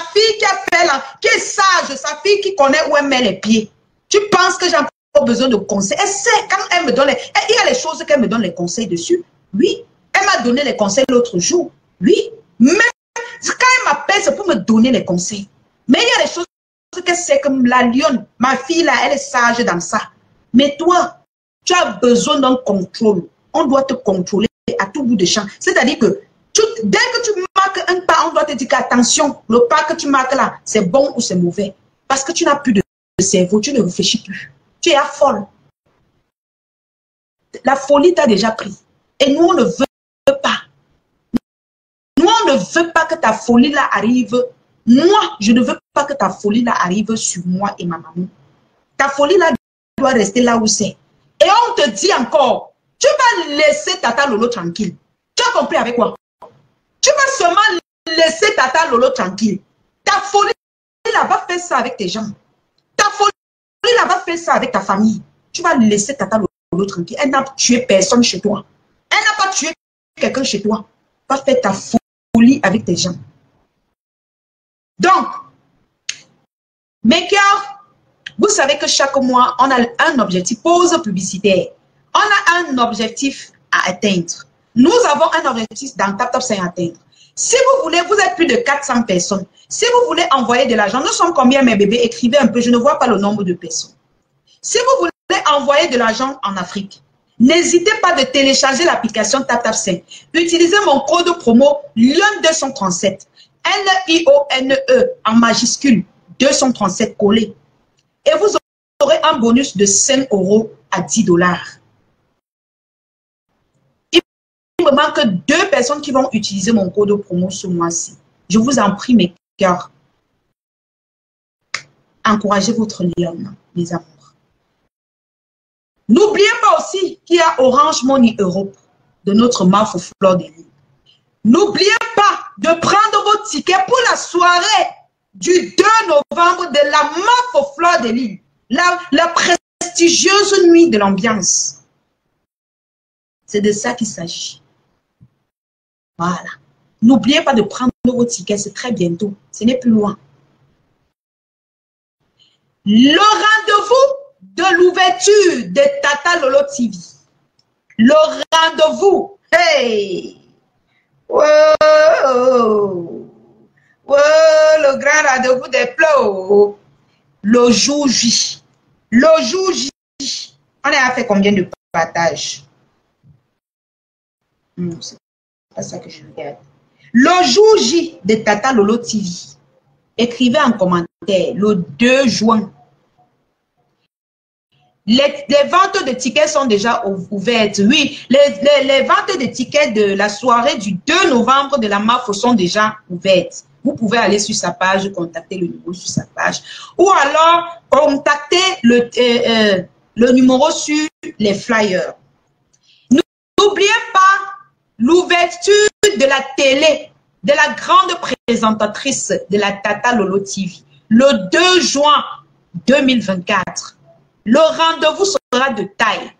fait qui est sage, sa fille qui connaît où elle met les pieds. Tu penses que j'ai pas besoin de conseils? Elle sait quand elle me donne il y a les choses qu'elle me donne les conseils dessus. Oui. Elle m'a donné les conseils l'autre jour. Oui. Mais quand elle m'appelle, c'est pour me donner les conseils. Mais il y a des choses qu'elle sait comme la lionne. Ma fille là, elle est sage dans ça. Mais toi, tu as besoin d'un contrôle. On doit te contrôler à tout bout de champ. C'est-à-dire que dès que tu marques un pas, on doit te dire qu'attention, le pas que tu marques là, c'est bon ou c'est mauvais. Parce que tu n'as plus de cerveau, tu ne réfléchis plus. Tu es à folle. La folie t'a déjà pris. Et nous, on ne veut pas. Nous, on ne veut pas que ta folie là arrive. Moi, je ne veux pas que ta folie là arrive sur moi et ma maman. Ta folie là doit rester là où c'est. Et on te dit encore, tu vas laisser Tata Lolo tranquille. Tu as compris avec quoi? Tu vas seulement laisser Tata Lolo tranquille. Ta folie là va faire ça avec tes gens. Ta folie là va faire ça avec ta famille. Tu vas laisser Tata Lolo tranquille. Elle n'a tué personne chez toi. Elle n'a pas tué quelqu'un chez toi. Va faire ta folie avec tes gens. Donc, mes cœurs, Vous savez que chaque mois, on a un objectif, pause publicitaire. On a un objectif à atteindre. Nous avons un objectif dans TapTap5 à atteindre. Si vous voulez, vous êtes plus de 400 personnes. Si vous voulez envoyer de l'argent, nous sommes combien mes bébés? Écrivez un peu, je ne vois pas le nombre de personnes. Si vous voulez envoyer de l'argent en Afrique, n'hésitez pas de télécharger l'application TapTap5. Utilisez mon code promo LION237. L-I-O-N-E en majuscule 237 collé. Et vous aurez un bonus de 5 € à 10 $. Il me manque 2 personnes qui vont utiliser mon code promo ce mois-ci. Je vous en prie, mes cœurs. Encouragez votre lion, les amours. N'oubliez pas aussi qu'il y a Orange Money Europe de notre MAF au Fleur des Lys. N'oubliez pas de prendre vos tickets pour la soirée du 2 novembre de la MAF au Fleur des Lys. La prestigieuse nuit de l'ambiance. C'est de ça qu'il s'agit. Voilà. N'oubliez pas de prendre vos tickets, c'est très bientôt. Ce n'est plus loin. Le rendez-vous de l'ouverture de Tata Lolo TV. Le rendez-vous. Hey! Wow! Wow! Le grand rendez-vous des plots. Le jour J. Le jour J. On a fait combien de partages? C'est pas ça que je regarde. Le jour J de Tata Lolo TV. Écrivez en commentaire le 2 juin. Les ventes de tickets sont déjà ouvertes. Oui, les ventes de tickets de la soirée du 2 novembre de la MAF sont déjà ouvertes. Vous pouvez aller sur sa page, contacter le numéro sur sa page. Ou alors, contacter le numéro sur les flyers. N'oubliez pas l'ouverture de la télé, de la grande présentatrice de la Tata Lolo TV, le 2 juin 2024. Le rendez-vous sera de taille.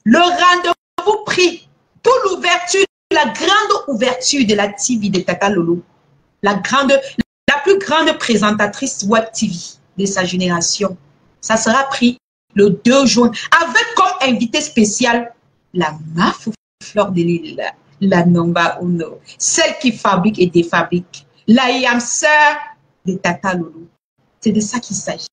Le rendez-vous pris pour l'ouverture, la grande ouverture de la TV de Tata Lolo. La plus grande présentatrice Web TV de sa génération. Ça sera pris le 2 juin avec comme invité spécial la MAF Fleur des Lys, la Nomba Uno, celle qui fabrique et défabrique, la yam-sœur de Tata Lolo. C'est de ça qu'il s'agit.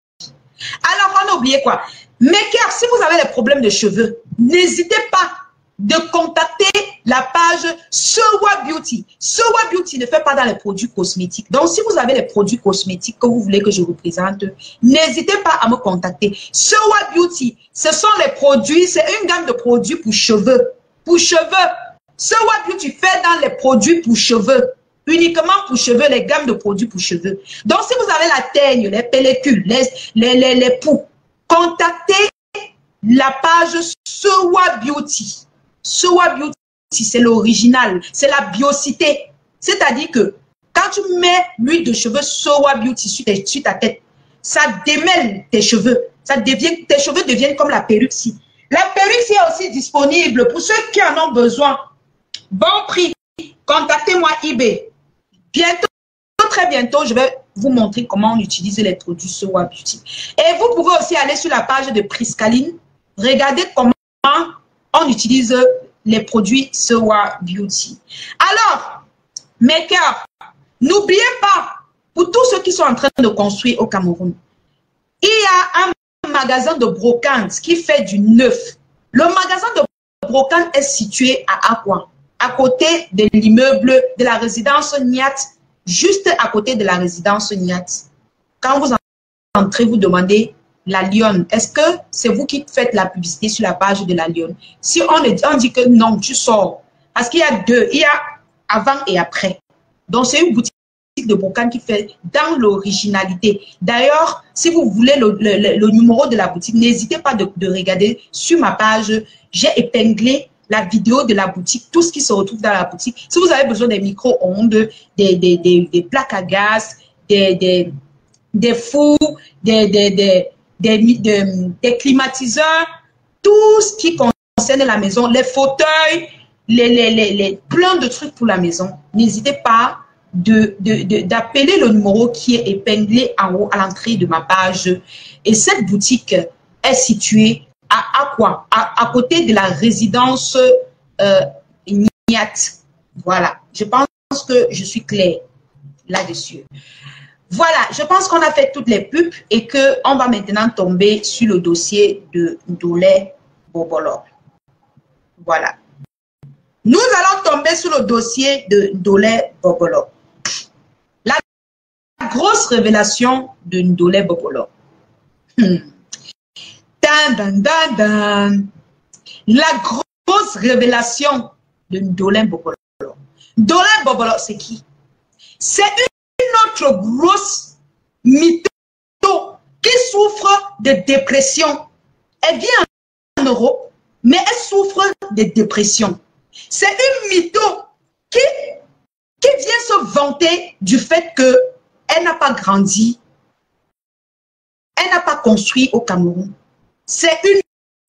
Alors, on n'a oublié quoi? Maker, si vous avez des problèmes de cheveux, n'hésitez pas de contacter la page Sewa Beauty. Sewa Beauty ne fait pas dans les produits cosmétiques. Donc, si vous avez des produits cosmétiques que vous voulez que je vous présente, n'hésitez pas à me contacter. Sewa Beauty, ce sont les produits, c'est une gamme de produits pour cheveux. Pour cheveux. Sewa Beauty fait dans les produits pour cheveux. Uniquement pour cheveux, les gammes de produits pour cheveux. Donc, si vous avez la teigne, les pellicules, les poux, contactez la page Sewa Beauty. Sewa Beauty, c'est l'original, c'est la biocité. C'est-à-dire que quand tu mets l'huile de cheveux Sewa Beauty sur ta tête, ça démêle tes cheveux. Tes cheveux deviennent comme la perruque. La perruque est aussi disponible pour ceux qui en ont besoin. Bon prix. Contactez-moi eBay. Bientôt, très bientôt, je vais vous montrer comment on utilise les produits Sewa Beauty. Et vous pouvez aussi aller sur la page de Priscaline. Regardez comment on utilise les produits Sewa Beauty. Alors, mes cœurs, n'oubliez pas, pour tous ceux qui sont en train de construire au Cameroun, il y a un magasin de brocante qui fait du neuf. Le magasin de brocante est situé à Akwa, à côté de l'immeuble de la résidence Niat, juste à côté de la résidence Niat. Quand vous entrez, vous demandez la Lyon. Est-ce que c'est vous qui faites la publicité sur la page de la Lyon? Si on dit que non, tu sors. Parce qu'il y a deux. Il y a avant et après. Donc, c'est une boutique de brocante qui fait dans l'originalité. D'ailleurs, si vous voulez le numéro de la boutique, n'hésitez pas de regarder sur ma page. J'ai épinglé la vidéo de la boutique, tout ce qui se retrouve dans la boutique. Si vous avez besoin des micro-ondes, des plaques à gaz, des fours, des climatiseurs, tout ce qui concerne la maison, les fauteuils, plein de trucs pour la maison. N'hésitez pas d'appeler le numéro qui est épinglé en haut à l'entrée de ma page. Et cette boutique est située à quoi? À côté de la résidence Niat. Voilà, je pense que je suis claire là-dessus. Voilà, je pense qu'on a fait toutes les pubs et qu'on va maintenant tomber sur le dossier de Ndolé Bobolo. Voilà. Nous allons tomber sur le dossier de Ndolé Bobolo. La grosse révélation de Ndolé Bobolo. La grosse révélation de Ndolé Bobolo. Ndolé Bobolo, c'est qui? C'est une autre grosse mytho qui souffre de dépression. Elle vient en Europe, mais elle souffre de dépression. C'est une mytho qui vient se vanter du fait qu'elle n'a pas grandi, elle n'a pas construit au Cameroun. C'est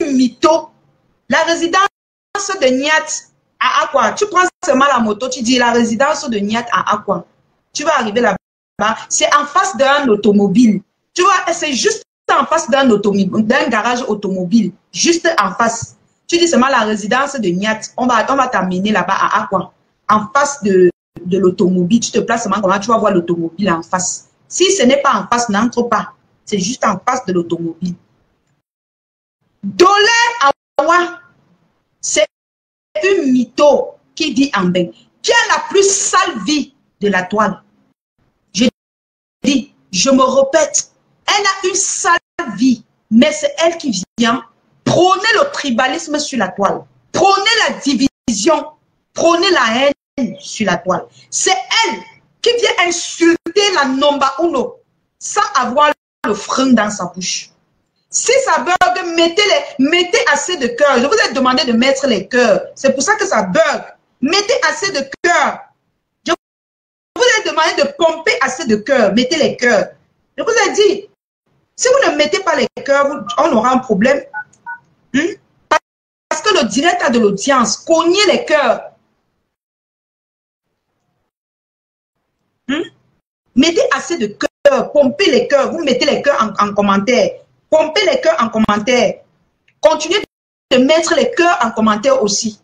une mytho. La résidence de Niat à Aqua. Tu prends seulement la moto, tu dis la résidence de Niat à Aqua. Tu vas arriver là-bas, c'est en face d'un automobile. Tu vois, c'est juste en face d'un garage automobile. Juste en face. Tu dis seulement la résidence de Niat. On va t'amener là-bas à Aqua. En face de l'automobile. Tu te places seulement comment tu vas voir l'automobile en face. Si ce n'est pas en face, n'entre pas. C'est juste en face de l'automobile. Ndolé Awa, c'est une mytho qui vit en bain, qui a la plus sale vie de la toile. Je dis, je me répète, elle a une sale vie, mais c'est elle qui vient prôner le tribalisme sur la toile, prôner la division, prôner la haine sur la toile. C'est elle qui vient insulter la Nomba Uno sans avoir le frein dans sa bouche. Si ça bug, mettez assez de cœur. Je vous ai demandé de mettre les cœurs. C'est pour ça que ça bug. Mettez assez de cœur. Je vous ai demandé de pomper assez de cœur. Mettez les cœurs. Je vous ai dit, si vous ne mettez pas les cœurs, on aura un problème. Parce que le direct a de l'audience. Cognez les cœurs. Mettez assez de cœur. Pompez les cœurs. Vous mettez les cœurs en commentaire. Pompez les cœurs en commentaire. Continuez de mettre les cœurs en commentaire aussi.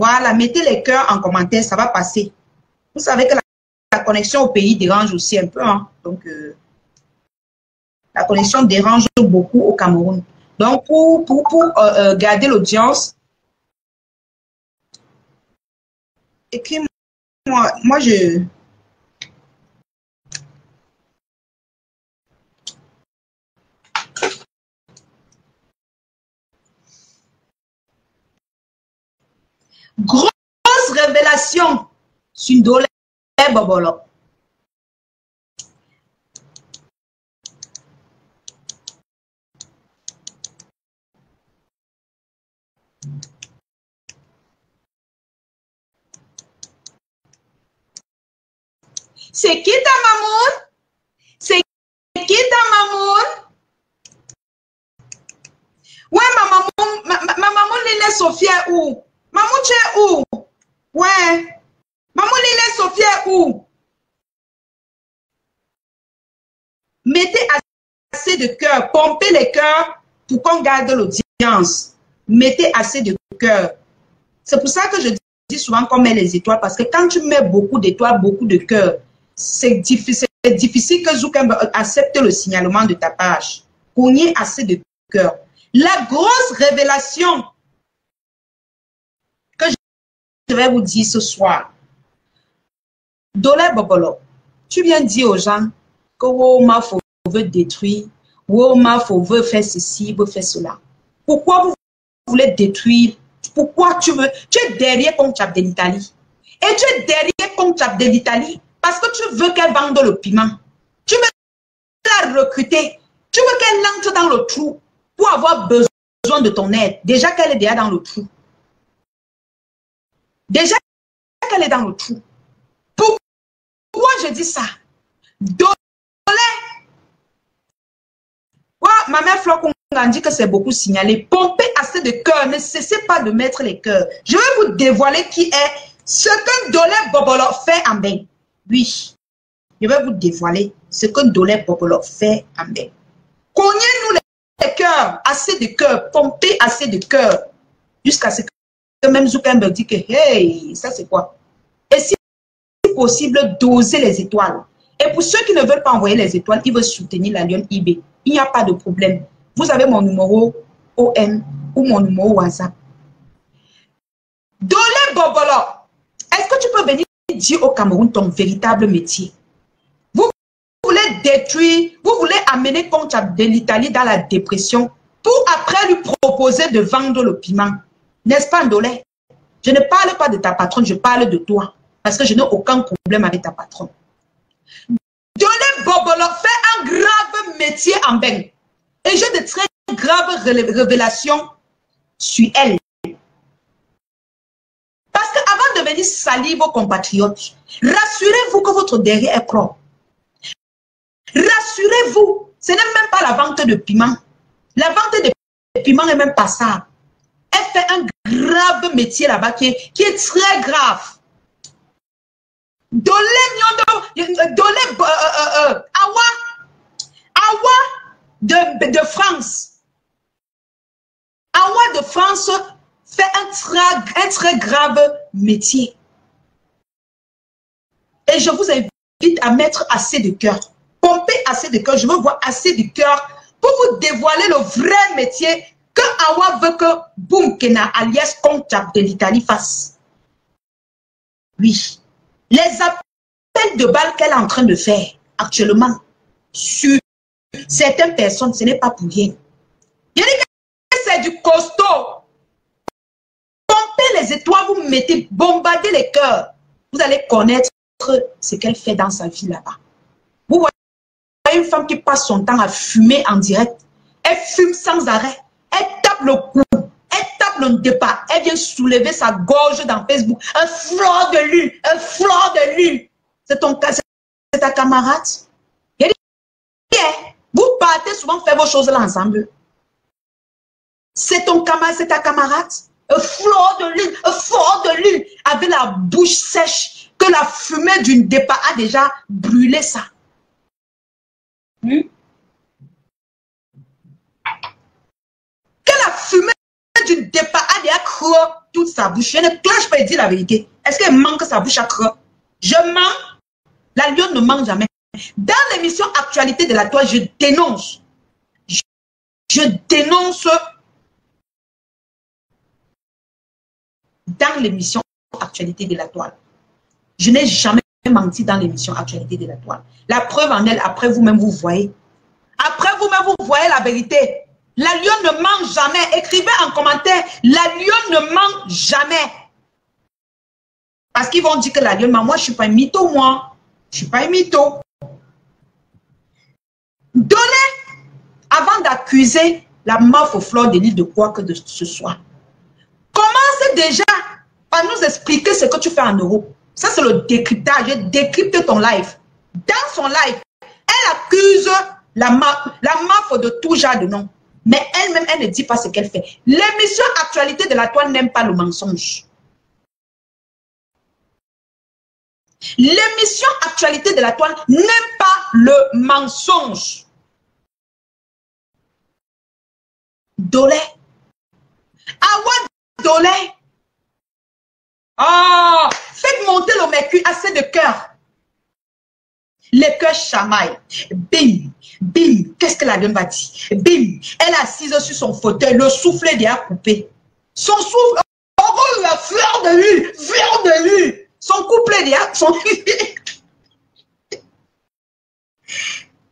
Voilà, mettez les cœurs en commentaire, ça va passer. Vous savez que la connexion au pays dérange aussi un peu. Hein? Donc, la connexion dérange beaucoup au Cameroun. Donc, pour garder l'audience, écris-moi. Moi, je... Grosse révélation sur Ndolé Bobolo. C'est qui ta maman? C'est qui ta maman? Ouais, ma maman Lila Sophia est où? Maman, tu es où? Ouais. Maman Lila Sophia est où? Mettez assez de cœur. Pompez les cœurs pour qu'on garde l'audience. Mettez assez de cœur. C'est pour ça que je dis souvent qu'on met les étoiles. Parce que quand tu mets beaucoup d'étoiles, beaucoup de cœur, c'est difficile que Zoukam accepte le signalement de ta page. Cognez assez de cœur. La grosse révélation que je vais vous dire ce soir. Ndolé Bobolo, tu viens dire aux gens que Womafo veut détruire, Womafo veut faire ceci, veut faire cela. Pourquoi vous voulez détruire? Pourquoi tu es derrière Conchab de l'Italie? Et tu es derrière Conchab de l'Italie parce que tu veux qu'elle vende le piment. Tu veux la recruter. Tu veux qu'elle entre dans le trou pour avoir besoin de ton aide. Déjà qu'elle est déjà dans le trou. Déjà qu'elle est dans le trou. Pourquoi je dis ça? Ndolé. ma mère Flore Kunga dit que c'est beaucoup signalé. Pompez assez de cœur. Ne cessez pas de mettre les cœurs. Je vais vous dévoiler qui est ce que Dolé Bobolo fait en bain. Oui. Je vais vous dévoiler ce que Dolé Bobolo fait en bain. Cognez-nous les cœurs. Assez de cœur. Pompez assez de cœur. Jusqu'à ce que même Zuckerberg dit que, hey, ça c'est quoi? Et si possible, doser les étoiles. Et pour ceux qui ne veulent pas envoyer les étoiles, ils veulent soutenir la Lyon IB. Il n'y a pas de problème. Vous avez mon numéro OM ou mon numéro WhatsApp. Dolé Bobolo, est-ce que tu peux venir dire au Cameroun ton véritable métier? Vous voulez détruire, vous voulez amener Comte de l'Italie dans la dépression pour après lui proposer de vendre le piment. N'est-ce pas, Dolé? Je ne parle pas de ta patronne, je parle de toi. Parce que je n'ai aucun problème avec ta patronne. Dolé Bobolo fait un grave métier en bain. Et j'ai de très graves révélations sur elle. Parce qu'avant de venir salir vos compatriotes, rassurez-vous que votre derrière est propre. Rassurez-vous, ce n'est même pas la vente de piment. La vente de piment n'est même pas ça. Elle fait un grave métier là-bas qui est très grave. Dolé Awa de France. Awa de France fait un très grave métier. Et je vous invite à mettre assez de cœur. Pomper assez de cœur. Je veux voir assez de cœur pour vous dévoiler le vrai métier que Awa veut que Boumkena, alias Comte de l'Italie, fasse. Oui. Les appels de balles qu'elle est en train de faire actuellement sur certaines personnes, ce n'est pas pour rien. Il dit que c'est du costaud. Pompez les étoiles, vous mettez, bombardez les cœurs. Vous allez connaître ce qu'elle fait dans sa vie là-bas. Vous voyez une femme qui passe son temps à fumer en direct. Elle fume sans arrêt. Elle tape le cou. Elle tape le départ. Elle vient soulever sa gorge dans Facebook. Un flot de lune. Un flot de lune. C'est ton cas. C'est ta camarade. Il dit, vous partez souvent faire vos choses là ensemble. C'est ton camarade, c'est ta camarade. Un flot de lune. Un flot de lune. Avec la bouche sèche. Que la fumée d'une départ a déjà brûlé ça. Que la fumée d'une départ a déjà creux toute sa bouche. Je ne clenche pas et dire la vérité. Est-ce qu'elle manque sa bouche à creux? Je mens. La lionne ne ment jamais. Dans l'émission Actualité de la Toile, je dénonce. Je dénonce. Dans l'émission Actualité de la Toile. Je n'ai jamais menti dans l'émission Actualité de la Toile. La preuve en elle, après vous-même, vous voyez. Après vous-même, vous voyez la vérité. La lionne ne ment jamais. Écrivez en commentaire, la lionne ne ment jamais. Parce qu'ils vont dire que la lionne ment. Moi, je ne suis pas un mytho, moi. Je ne suis pas un mytho. Donnez, avant d'accuser la meuf aux fleurs de l'île de quoi que de ce soit, commencez déjà par nous expliquer ce que tu fais en Europe. Ça, c'est le décryptage. Je décrypte ton live. Dans son live, elle accuse la meuf de tout genre de nom. Mais elle-même, elle ne dit pas ce qu'elle fait. L'émission Actualité de la Toile n'aime pas le mensonge. L'émission Actualité de la Toile n'aime pas le mensonge. Dolé. Awa Dolé. Oh, faites monter le mercure, assez de cœur. Les cœurs chamaillent. Bim, bim. Qu'est-ce que la dame va dire? Bim. Elle est assise sur son fauteuil. Le souffle est déjà coupé. Son souffle. Oh, la fleur de l'huile. Fleur de l'huile. Son couple est déjà.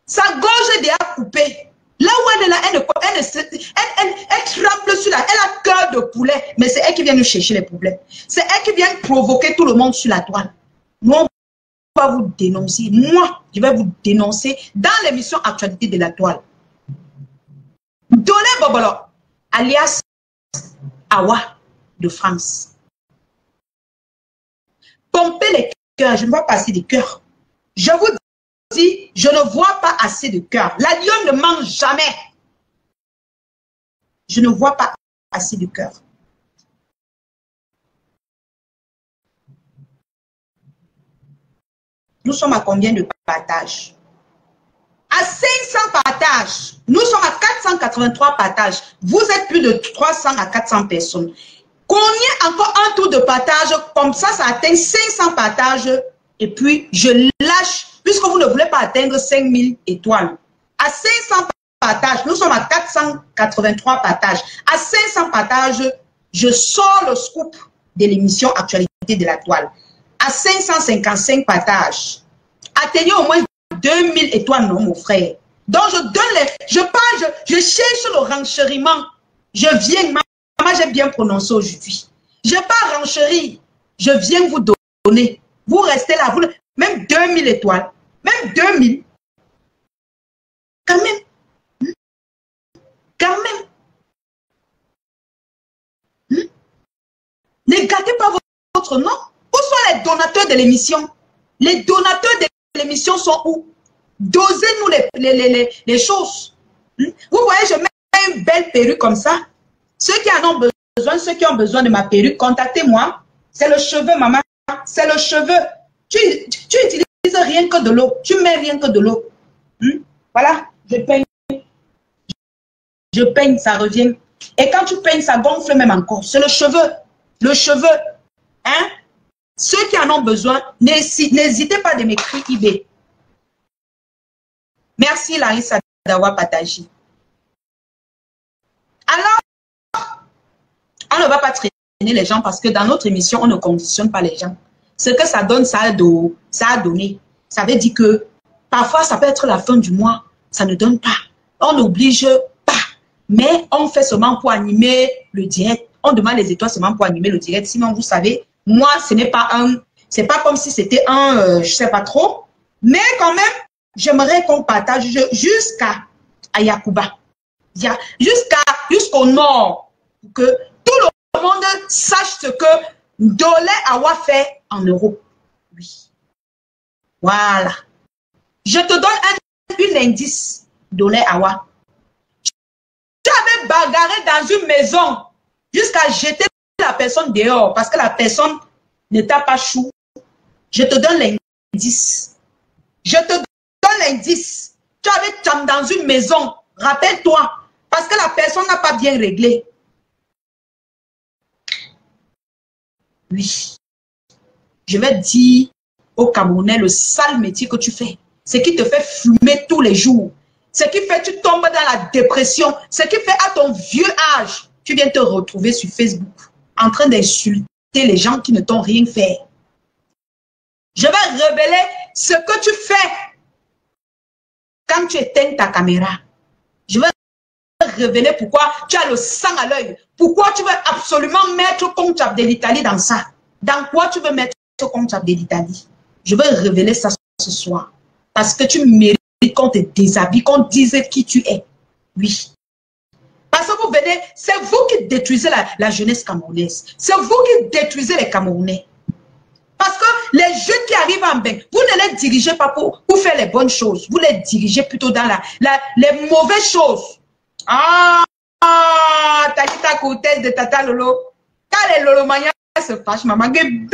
Sa gorge est déjà coupée. Là où elle est là, elle tremble sur la. Elle a cœur de poulet. Mais c'est elle qui vient nous chercher les problèmes. C'est elle qui vient provoquer tout le monde sur la toile. Nous, on va vous dénoncer. Moi, je vais vous dénoncer dans l'émission Actualité de la Toile. Dolé Bobolo, alias Awa de France. Pompez les cœurs. Je ne vois pas assez de cœurs. Je vous dis, je ne vois pas assez de cœur. La lionne ne mange jamais. Je ne vois pas assez de cœur. Nous sommes à combien de partages? À 500 partages. Nous sommes à 483 partages. Vous êtes plus de 300 à 400 personnes. Cognez encore un tour de partage. Comme ça, ça atteint 500 partages. Et puis, je lâche, puisque vous ne voulez pas atteindre 5000 étoiles. À 500 partages, nous sommes à 483 partages. À 500 partages, je sors le scoop de l'émission Actualité de la Toile. À 555 partages, atteignez au moins 2000 étoiles, non, mon frère. Donc, je donne les... Je cherche le renchériment. Je viens, maman, j'ai bien prononcé aujourd'hui. Je n'ai pas renchéri. Je viens vous donner. Vous restez là, même 2000 étoiles. Même 2000. Quand même. Quand même. Ne gâtez pas votre nom. Où sont les donateurs de l'émission? Les donateurs de l'émission sont où? Dosez-nous les choses. Vous voyez, je mets une belle perruque comme ça. Ceux qui en ont besoin, ceux qui ont besoin de ma perruque, contactez-moi. C'est le cheveu, maman. C'est le cheveu. Tu utilises rien que de l'eau. Tu mets rien que de l'eau. Voilà, je peigne. Je peigne, ça revient. Et quand tu peignes, ça gonfle même encore. C'est le cheveu. Le cheveu. Hein? Ceux qui en ont besoin, n'hésitez pas de m'écrire eBay. Merci Larissa d'avoir partagé. Alors, on ne va pas traîner les gens parce que dans notre émission, on ne conditionne pas les gens. Ce que ça donne, ça a donné. Ça veut dire que parfois, ça peut être la fin du mois. Ça ne donne pas. On n'oblige pas. Mais on fait seulement pour animer le direct. On demande les étoiles seulement pour animer le direct. Sinon, vous savez, moi, ce n'est pas un... C'est pas comme si c'était un... je sais pas trop. Mais quand même, j'aimerais qu'on partage jusqu'à Yakuba. Jusqu'au nord. Pour que tout le monde sache ce que Dolé Awa fait en Europe. Oui. Voilà. Je te donne un indice, Dolé Awa. Tu avais bagarré dans une maison jusqu'à jeter la personne dehors parce que la personne ne t'a pas chou. Je te donne l'indice. Je te donne l'indice. Tu avais dans une maison, rappelle-toi, parce que la personne n'a pas bien réglé. Oui. Je vais dire au Camerounais le sale métier que tu fais. Ce qui te fait fumer tous les jours. Ce qui fait que tu tombes dans la dépression. Ce qui fait à ton vieux âge, tu viens te retrouver sur Facebook en train d'insulter les gens qui ne t'ont rien fait. Je vais révéler ce que tu fais quand tu éteins ta caméra. Je vais révéler pourquoi tu as le sang à l'œil. Pourquoi tu veux absolument mettre Comte Abdelitali dans ça. Dans quoi tu veux mettre Comte Abdelitali? Je vais révéler ça ce soir. Parce que tu mérites qu'on te déshabille, qu'on dise qui tu es. Oui. Parce que vous venez, c'est vous qui détruisez la jeunesse camerounaise. C'est vous qui détruisez les Camerounais. Parce que les jeunes qui arrivent en bain, vous ne les dirigez pas pour faire les bonnes choses. Vous les dirigez plutôt dans les mauvaises choses. Takita Koutès de Tata Lolo. Quand les Lolomaniens se fâchent, maman, bim.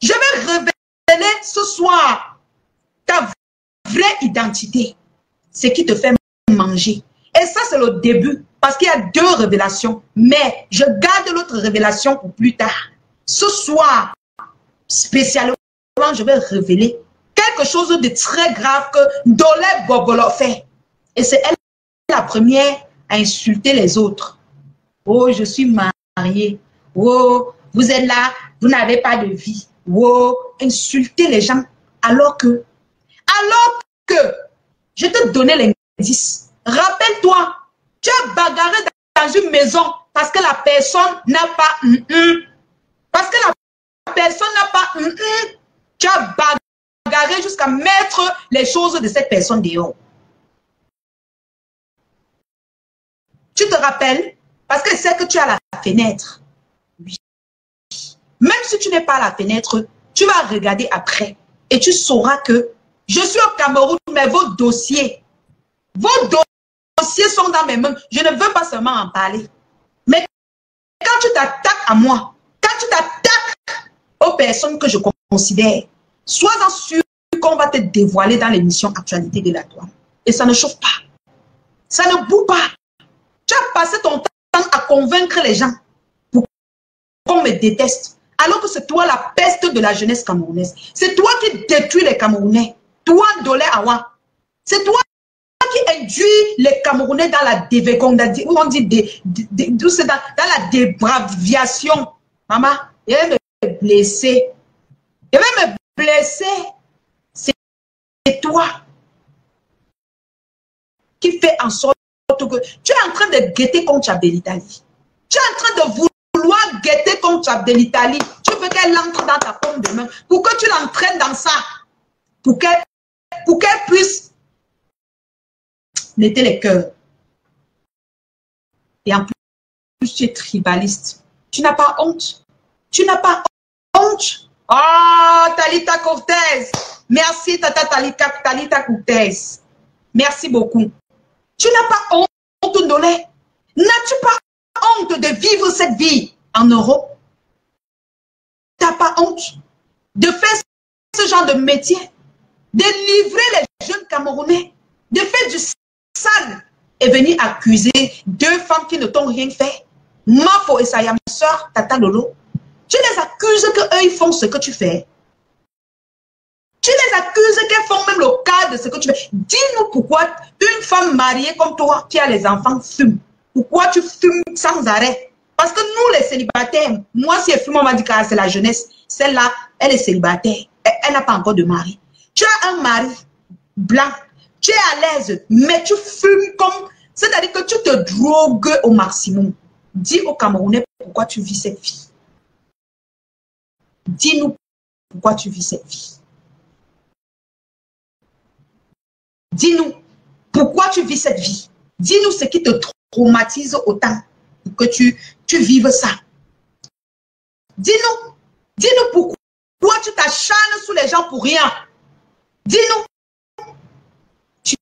Je vais révéler ce soir ta vraie identité. Ce qui te fait manger. Et ça, c'est le début. Parce qu'il y a 2 révélations. Mais je garde l'autre révélation pour plus tard. Ce soir, spécialement, je vais révéler quelque chose de très grave que Dolé Bobolo fait. Et c'est elle la première à insulter les autres. Oh, je suis mariée. Oh, vous êtes là, vous n'avez pas de vie. Oh, insulter les gens. Alors que, je te donnais l'indice. Rappelle-toi, tu as bagarré dans une maison parce que la personne n'a pas parce que la personne n'a pas tu as bagarré jusqu'à mettre les choses de cette personne dehors. Tu te rappelles? Parce que c'est que tu as la fenêtre. Oui. Même si tu n'es pas à la fenêtre, tu vas regarder après et tu sauras que je suis au Cameroun, mais vos dossiers, Vos dossiers sont dans mes mains. Je ne veux pas seulement en parler. Mais quand tu t'attaques à moi, quand tu t'attaques aux personnes que je considère, sois-en sûr qu'on va te dévoiler dans l'émission Actualité de la Toile. Et ça ne chauffe pas. Ça ne boue pas. Tu as passé ton temps à convaincre les gens pour qu'on me déteste. Alors que c'est toi la peste de la jeunesse camerounaise. C'est toi qui détruis les Camerounais. Toi, Dolé Awa. C'est toi qui induit les Camerounais dans la dévécondation, où on dit dans la débraviation. Maman, il va me blesser. Il va me blesser. C'est toi qui fait en sorte que tu es en train de guetter contre l'Italie. Tu es en train de vouloir guetter contre l'Italie. Tu veux qu'elle entre dans ta paume de main pour que tu l'entraînes dans ça. Pour qu'elle puisse netter les cœurs. Et en plus, tu es tribaliste. Tu n'as pas honte. Tu n'as pas honte. Oh, Talita Cortez. Merci, Tata Talita Cortez. Merci beaucoup. Tu n'as pas honte, Dolé. N'as-tu pas honte de vivre cette vie en Europe? Tu n'as pas honte de faire ce genre de métier, de livrer les jeunes Camerounais, de faire du sale et venir accuser deux femmes qui ne t'ont rien fait. Mafo et Sayam, soeur, Tata Lolo. Tu les accuses qu'eux, ils font ce que tu fais. Tu les accuses qu'elles font même le cas de ce que tu fais. Dis-nous pourquoi une femme mariée comme toi, qui a les enfants, fume. Pourquoi tu fumes sans arrêt? Parce que nous, les célibataires, moi, si elle fume, on m'a dit que c'est la jeunesse. Celle-là, elle est célibataire. Elle n'a pas encore de mari. Tu as un mari blanc. Tu es à l'aise, mais tu fumes comme... C'est-à-dire que tu te drogues au maximum. Dis aux Camerounais pourquoi tu vis cette vie. Dis-nous pourquoi tu vis cette vie. Dis-nous pourquoi tu vis cette vie. Dis-nous ce qui te traumatise autant pour que tu vives ça. Dis-nous pourquoi tu t'acharnes sous les gens pour rien. Dis-nous. Tu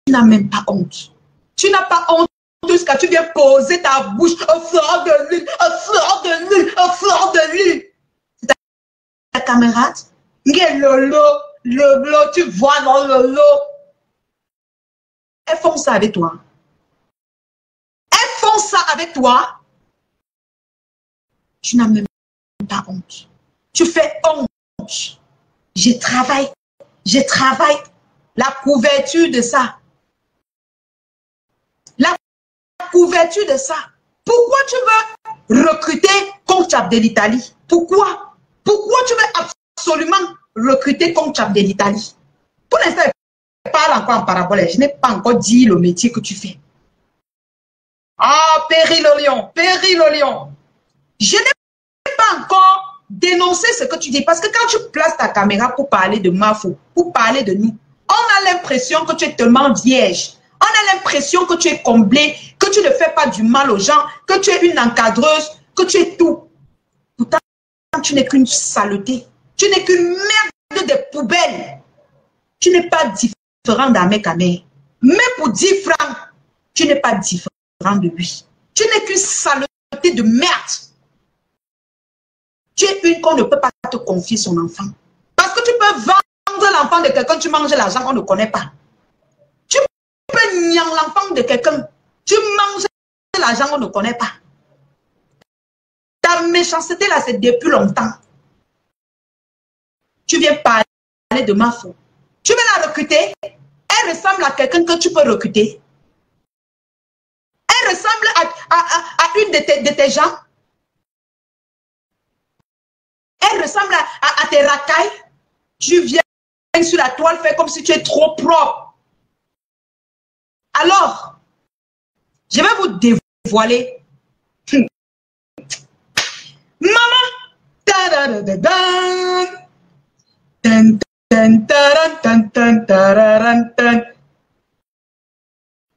n'as même pas honte. Tu n'as pas honte jusqu'à tu viens poser ta bouche au fleur de l'huile, au fleur de l'huile, au fleur de l'huile. C'est ta camarade. Lolo, tu vois dans Lolo. Elles font ça avec toi. Elles font ça avec toi. Tu n'as même pas honte. Tu fais honte. Je travaille. La couverture de ça. La couverture de ça. Pourquoi tu veux recruter contre l'Italie? Pourquoi? Pourquoi tu veux absolument recruter contre l'Italie? Pour l'instant, je parle encore en parabole. Je n'ai pas encore dit le métier que tu fais. Ah, Péril au lion. Je n'ai pas encore dénoncé ce que tu dis. Parce que quand tu places ta caméra pour parler de Mafo, pour parler de nous, on a l'impression que tu es tellement vierge. On a l'impression que tu es comblé, que tu ne fais pas du mal aux gens, que tu es une encadreuse, que tu es tout. Pourtant, tu n'es qu'une saleté. Tu n'es qu'une merde de poubelle. Tu n'es pas différent d'un mec à mère. Mais pour 10 francs, tu n'es pas différent de lui. Tu n'es qu'une saleté de merde. Tu es une qu'on ne peut pas te confier son enfant. Parce que tu peux vendre l'enfant de quelqu'un, tu manges l'argent qu'on ne connaît pas. Tu peux nier l'enfant de quelqu'un, tu manges l'argent qu'on ne connaît pas. Ta méchanceté là, c'est depuis longtemps. Tu viens parler de Mafo. Tu veux la recruter? Elle ressemble à quelqu'un que tu peux recruter. Elle ressemble à une de tes gens. Elle ressemble à tes racailles. Tu viens sur la toile, faire comme si tu es trop propre. Alors, je vais vous dévoiler. Maman!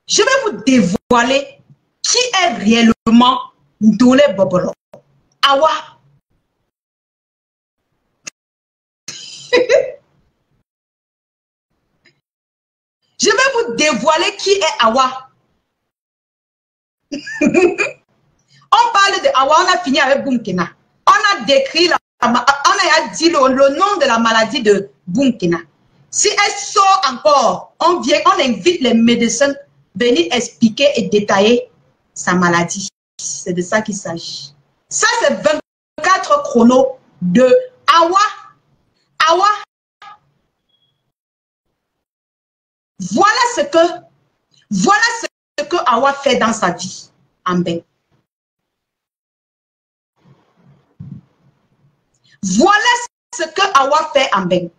Je vais vous dévoiler qui est réellement Ndolé Bobolo. Awa. Je vais vous dévoiler qui est Awa. On parle de Awa, on a fini avec Boumkena. On a décrit, on a dit le nom de la maladie de Boumkena. Si elle sort encore, on invite les médecins à venir expliquer et détailler sa maladie. C'est de ça qu'il s'agit. Ça, c'est 24 chronos de Awa. Awa. Voilà ce que Awa fait dans sa vie en bain. Voilà ce que Awa fait en bain.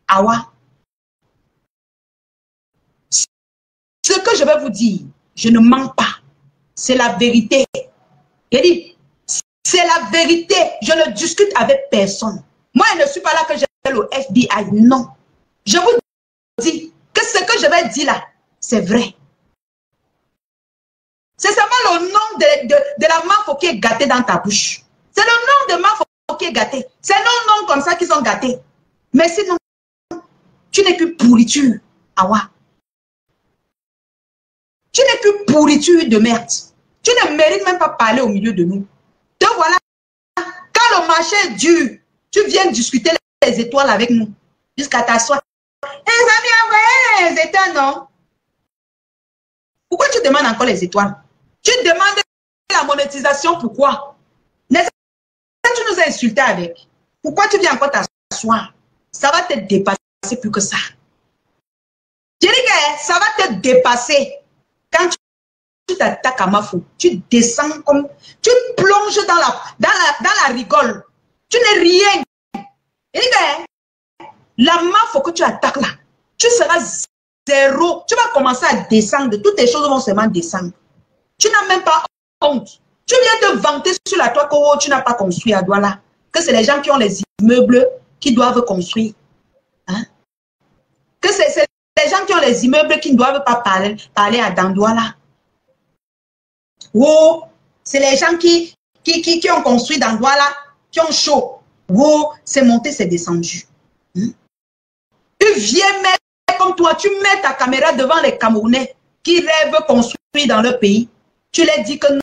Awa. Ce que je vais vous dire, je ne mens pas. C'est la vérité. J'ai dit, c'est la vérité. Je ne discute avec personne. Moi, je ne suis pas là que j'ai le FBI. Non. Je vous dis que ce que je vais dire là, c'est vrai. C'est seulement le nom de la mafo qui est gâtée dans ta bouche. C'est le nom de mafo qui est gâté. C'est nos noms comme ça qui sont gâtés. Mais sinon, tu n'es que pourriture, Awa. Tu n'es que pourriture de merde. Tu ne mérites même pas parler au milieu de nous. Te voilà. Quand le marché est dur, tu viens discuter les étoiles avec nous. Jusqu'à t'asseoir. Les amis, envoyez les étoiles, non? Pourquoi tu demandes encore les étoiles? Tu demandes la monétisation, pourquoi? Tu nous as insultés avec. Pourquoi tu viens encore t'asseoir? Ça va te dépasser plus que ça. Je dis que ça va te dépasser. Quand tu t'attaques à ma faute, tu descends comme... Tu plonges dans la rigole. Tu n'es rien. Je dis que la mafo que tu attaques là, tu seras zéro. Tu vas commencer à descendre. Toutes tes choses vont seulement descendre. Tu n'as même pas honte. Tu viens te vanter sur la toile que tu n'as pas construit à Douala. Que c'est les gens qui ont les immeubles qui doivent construire. Hein? Que c'est les gens qui ont les immeubles qui ne doivent pas parler à Dandouala. Oh, c'est les gens qui ont construit Dandouala, qui ont chaud. Oh, c'est monté, c'est descendu. Hein? Tu viens mettre comme toi, tu mets ta caméra devant les Camerounais qui rêvent construire dans leur pays. Tu leur dis que non,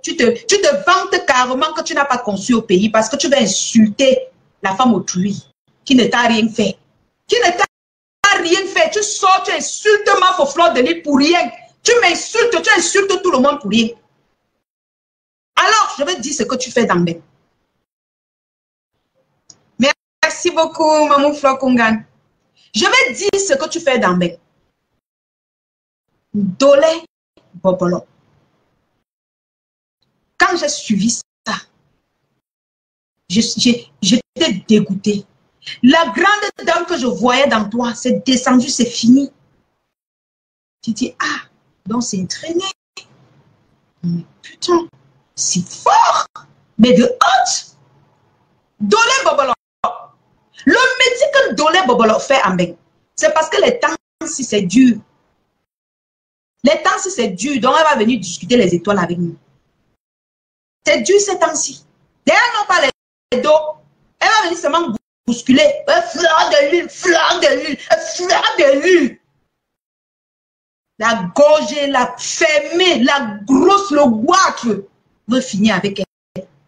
tu te vantes carrément que tu n'as pas construit au pays parce que tu vas insulter la femme autrui qui ne t'a rien fait. Qui ne t'a rien fait. Tu sors, tu insultes ma fleur de l'île pour rien. Tu m'insultes, tu insultes tout le monde pour rien. Alors, je vais te dire ce que tu fais dans Ben. Merci beaucoup, Mamou Fleur Kungan. Je vais dire ce que tu fais dans Ben. Dolé Bobolo. Quand j'ai suivi ça, j'étais dégoûtée. La grande dame que je voyais dans toi, c'est descendu, c'est fini. Tu dis, ah, donc c'est une traînée. Mais putain, c'est fort, mais de honte. Dolé Bobolo. Le métier que Dolé Bobolo fait en Beng, c'est parce que les temps, si c'est dur. Les temps, si c'est dur, donc elle va venir discuter les étoiles avec nous. C'est dur ces temps-ci. D'ailleurs, non pas les dos. Elle va venir seulement bousculer. Fleur de l'huile, fleur de l'huile, fleur de l'huile. La gorge, la fermée, la grosse, le guâtre veut finir avec elle.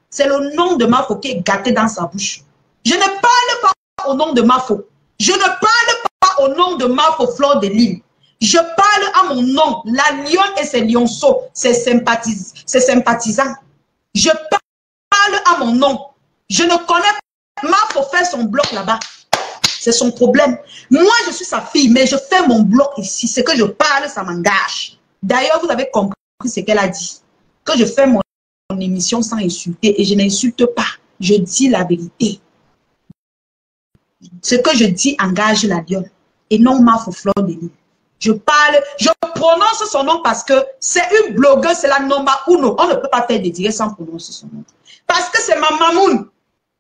C'est le nom de Mafo qui est gâté dans sa bouche. Je ne parle pas au nom de Mafo. Je ne parle pas au nom de Mafo Fleur de l'île. Je parle à mon nom, la lionne et ses lionceaux, ses sympathisants. Je parle à mon nom. Je ne connais pas. Mafo fait son bloc là-bas. C'est son problème. Moi, je suis sa fille, mais je fais mon bloc ici. Ce que je parle, ça m'engage. D'ailleurs, vous avez compris ce qu'elle a dit. Que je fais mon émission sans insulter. Et je n'insulte pas. Je dis la vérité. Ce que je dis engage la lionne. Et non Mafo Fleur de l'île. Je parle, je prononce son nom parce que c'est une blogueuse, c'est la Nomba Uno. On ne peut pas faire des directs sans prononcer son nom. Parce que c'est ma mamoun.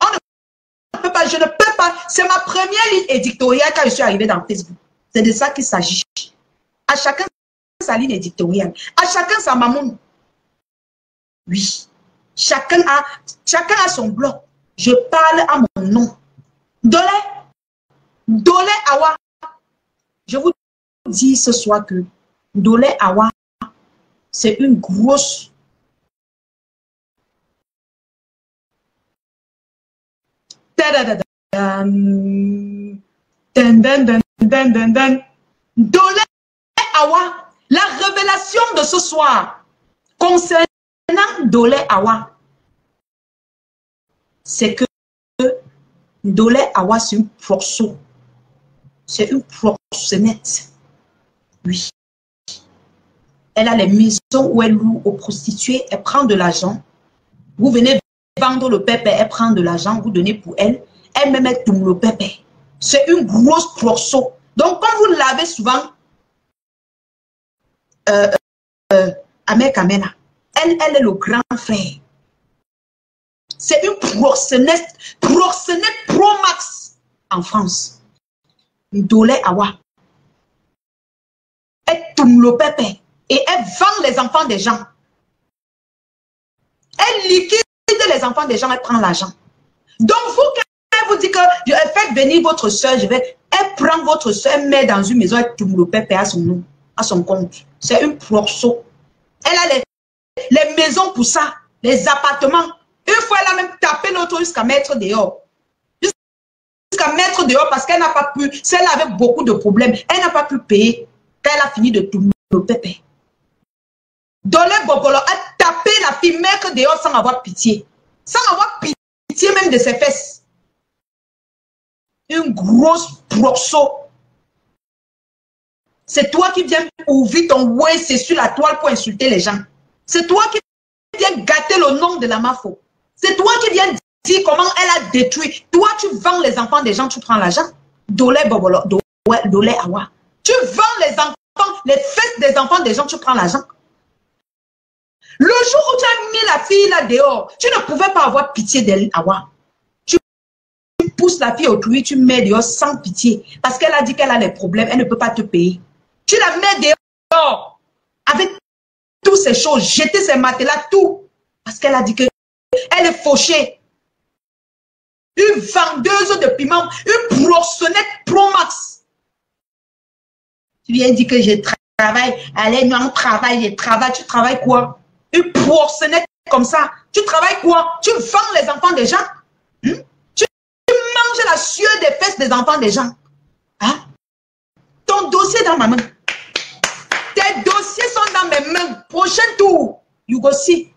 On ne peut pas, je ne peux pas. C'est ma première ligne éditoriale quand je suis arrivée dans Facebook. C'est de ça qu'il s'agit. À chacun sa ligne éditoriale. À chacun sa mamoun. Oui. Chacun a son bloc. Je parle à mon nom. Dolé Dolé Awa, je vous dis ce soir que Dolé Awa, c'est une grosse... Dolé Awa, la révélation de ce soir concernant Dolé Awa, c'est que Dolé Awa, c'est une proxo. C'est une proxénète. Oui. Elle a les maisons où elle loue aux prostituées, elle prend de l'argent. Vous venez vendre le pépé, elle prend de l'argent, vous donnez pour elle. Elle-même, elle tourne le pépé. C'est une grosse proxo. Donc, quand vous l'avez souvent, Amek Amena, elle est le grand frère. C'est une proxénète pro max en France. Dolé Awa. Elle tourne le pépé et elle vend les enfants des gens. Elle liquide les enfants des gens, elle prend l'argent. Donc, vous, quand elle vous dit que faites venir votre soeur, elle prend votre soeur, elle met dans une maison, elle tourne le pépé à son nom, à son compte. C'est une proxo. Elle a les maisons pour ça, les appartements. Une fois, elle a même tapé l'autre jusqu'à mettre dehors. Jusqu'à mettre dehors parce qu'elle n'a pas pu, celle avait beaucoup de problèmes, elle n'a pas pu payer quand elle a fini de tourner le pépé. Dolé Bobolo a tapé la fille, mettre dehors sans avoir pitié. Sans avoir pitié même de ses fesses. Une grosse proxo. C'est toi qui viens ouvrir ton ouais, c'est sur la toile pour insulter les gens. C'est toi qui viens gâter le nom de la mafo. C'est toi qui viens dire comment elle a détruit. Toi, tu vends les enfants des gens, tu prends l'argent. Dolé Bobolo, Dolé Awa. Tu vends les enfants, les fesses des enfants des gens, tu prends l'argent. Le jour où tu as mis la fille là dehors, tu ne pouvais pas avoir pitié d'elle, Awa. Tu pousses la fille autrui, tu mets dehors sans pitié. Parce qu'elle a dit qu'elle a des problèmes, elle ne peut pas te payer. Tu la mets dehors avec toutes ces choses, jeter ses matelas, tout. Parce qu'elle a dit qu'elle est fauchée. Une vendeuse de piment, une proxénète pro-max. Tu viens dire que je travaille, allez, nous on travaille, je travaille, tu travailles quoi? Une proxénète comme ça, tu travailles quoi? Tu vends les enfants des gens? Tu manges la sueur des fesses des enfants des gens? Hein? Ton dossier dans ma main. Tes dossiers sont dans mes mains. Prochain tour, you go see.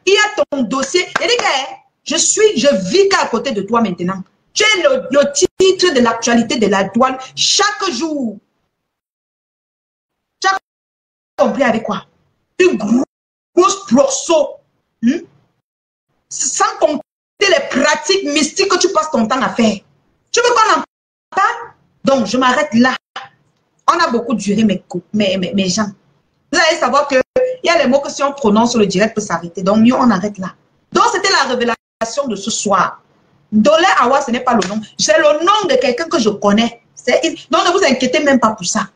Il y a ton dossier. Et les gars, je vis qu'à côté de toi maintenant. Tu es le titre de l'actualité de la douane chaque jour. Tu as compris avec quoi? Une grosse proxo. Sans compter les pratiques mystiques que tu passes ton temps à faire. Tu veux qu'on en parle? Donc, je m'arrête là. On a beaucoup duré, mes gens. Vous allez savoir qu'il y a les mots que si on prononce, le direct peut s'arrêter. Donc, mieux, on arrête là. Donc, c'était la révélation de ce soir. Dolé Awa, ce n'est pas le nom. C'est le nom de quelqu'un que je connais. Donc, ne vous inquiétez même pas pour ça.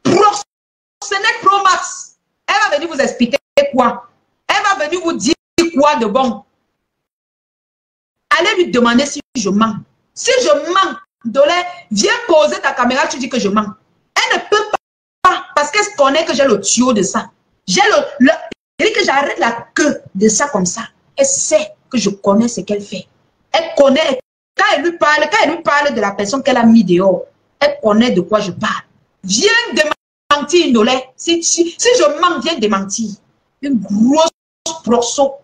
Proxénète Pro Max. Elle va venir vous expliquer quoi? Elle va venir vous dire quoi de bon? Allez lui demander si je mens. Si je mens, Dolé, viens poser ta caméra, tu dis que je mens. Elle ne peut pas, parce qu'elle connaît que j'ai le tuyau de ça. J'ai elle dit que j'arrête la queue de ça comme ça. Elle sait que je connais ce qu'elle fait. Elle connaît, quand elle lui parle de la personne qu'elle a mis dehors, elle connaît de quoi je parle. Viens démentir, Dolé. Si je mens, viens démentir. Une grosse proxo.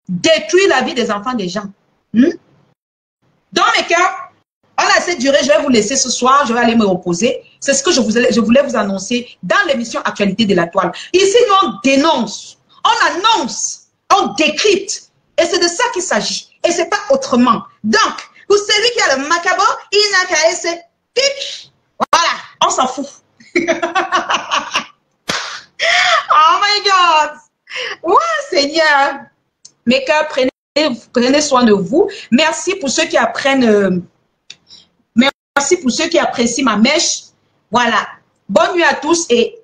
Détruire la vie des enfants des gens. Dans mes cas, on a assez duré, je vais vous laisser ce soir, je vais aller me reposer. C'est ce que je voulais vous annoncer dans l'émission Actualité de la Toile. Ici, nous, on dénonce, on annonce, on décrypte. Et c'est de ça qu'il s'agit. Et c'est pas autrement. Donc, pour celui qui a le macabre, il n'a qu'à essayer. Voilà, on s'en fout. Oh my God. Ouais, Seigneur. Mes cœurs, prenez soin de vous. Merci pour ceux qui apprennent... Merci pour ceux qui apprécient ma mèche. Voilà. Bonne nuit à tous et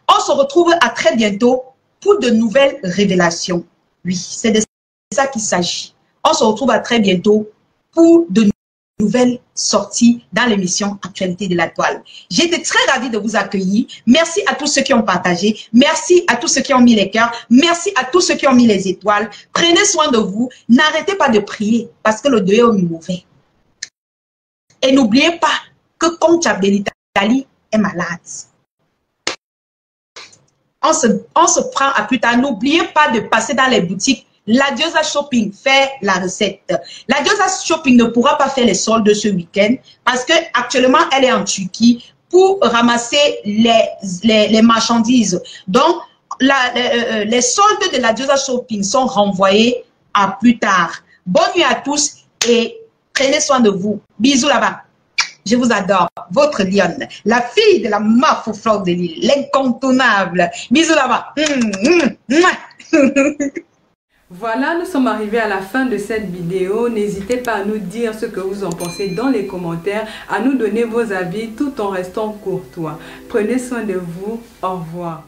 on se retrouve à très bientôt pour de nouvelles révélations. Oui, c'est de ça qu'il s'agit. On se retrouve à très bientôt pour de nouvelles sorties dans l'émission Actualité de la Toile. J'étais très ravie de vous accueillir. Merci à tous ceux qui ont partagé. Merci à tous ceux qui ont mis les cœurs. Merci à tous ceux qui ont mis les étoiles. Prenez soin de vous. N'arrêtez pas de prier parce que le deuil est mauvais. Et n'oubliez pas que Comte Abdelitali est malade. On se prend à plus tard. N'oubliez pas de passer dans les boutiques. La Diosa Shopping fait la recette. La Diosa Shopping ne pourra pas faire les soldes ce week-end parce que actuellement elle est en Turquie pour ramasser les marchandises. Donc, les soldes de la Diosa Shopping sont renvoyés à plus tard. Bonne nuit à tous et prenez soin de vous. Bisous là-bas. Je vous adore. Votre lionne, la fille de la Mafouflore de l'île, l'incontournable. Bisous là-bas. Voilà, nous sommes arrivés à la fin de cette vidéo. N'hésitez pas à nous dire ce que vous en pensez dans les commentaires, à nous donner vos avis tout en restant courtois. Prenez soin de vous. Au revoir.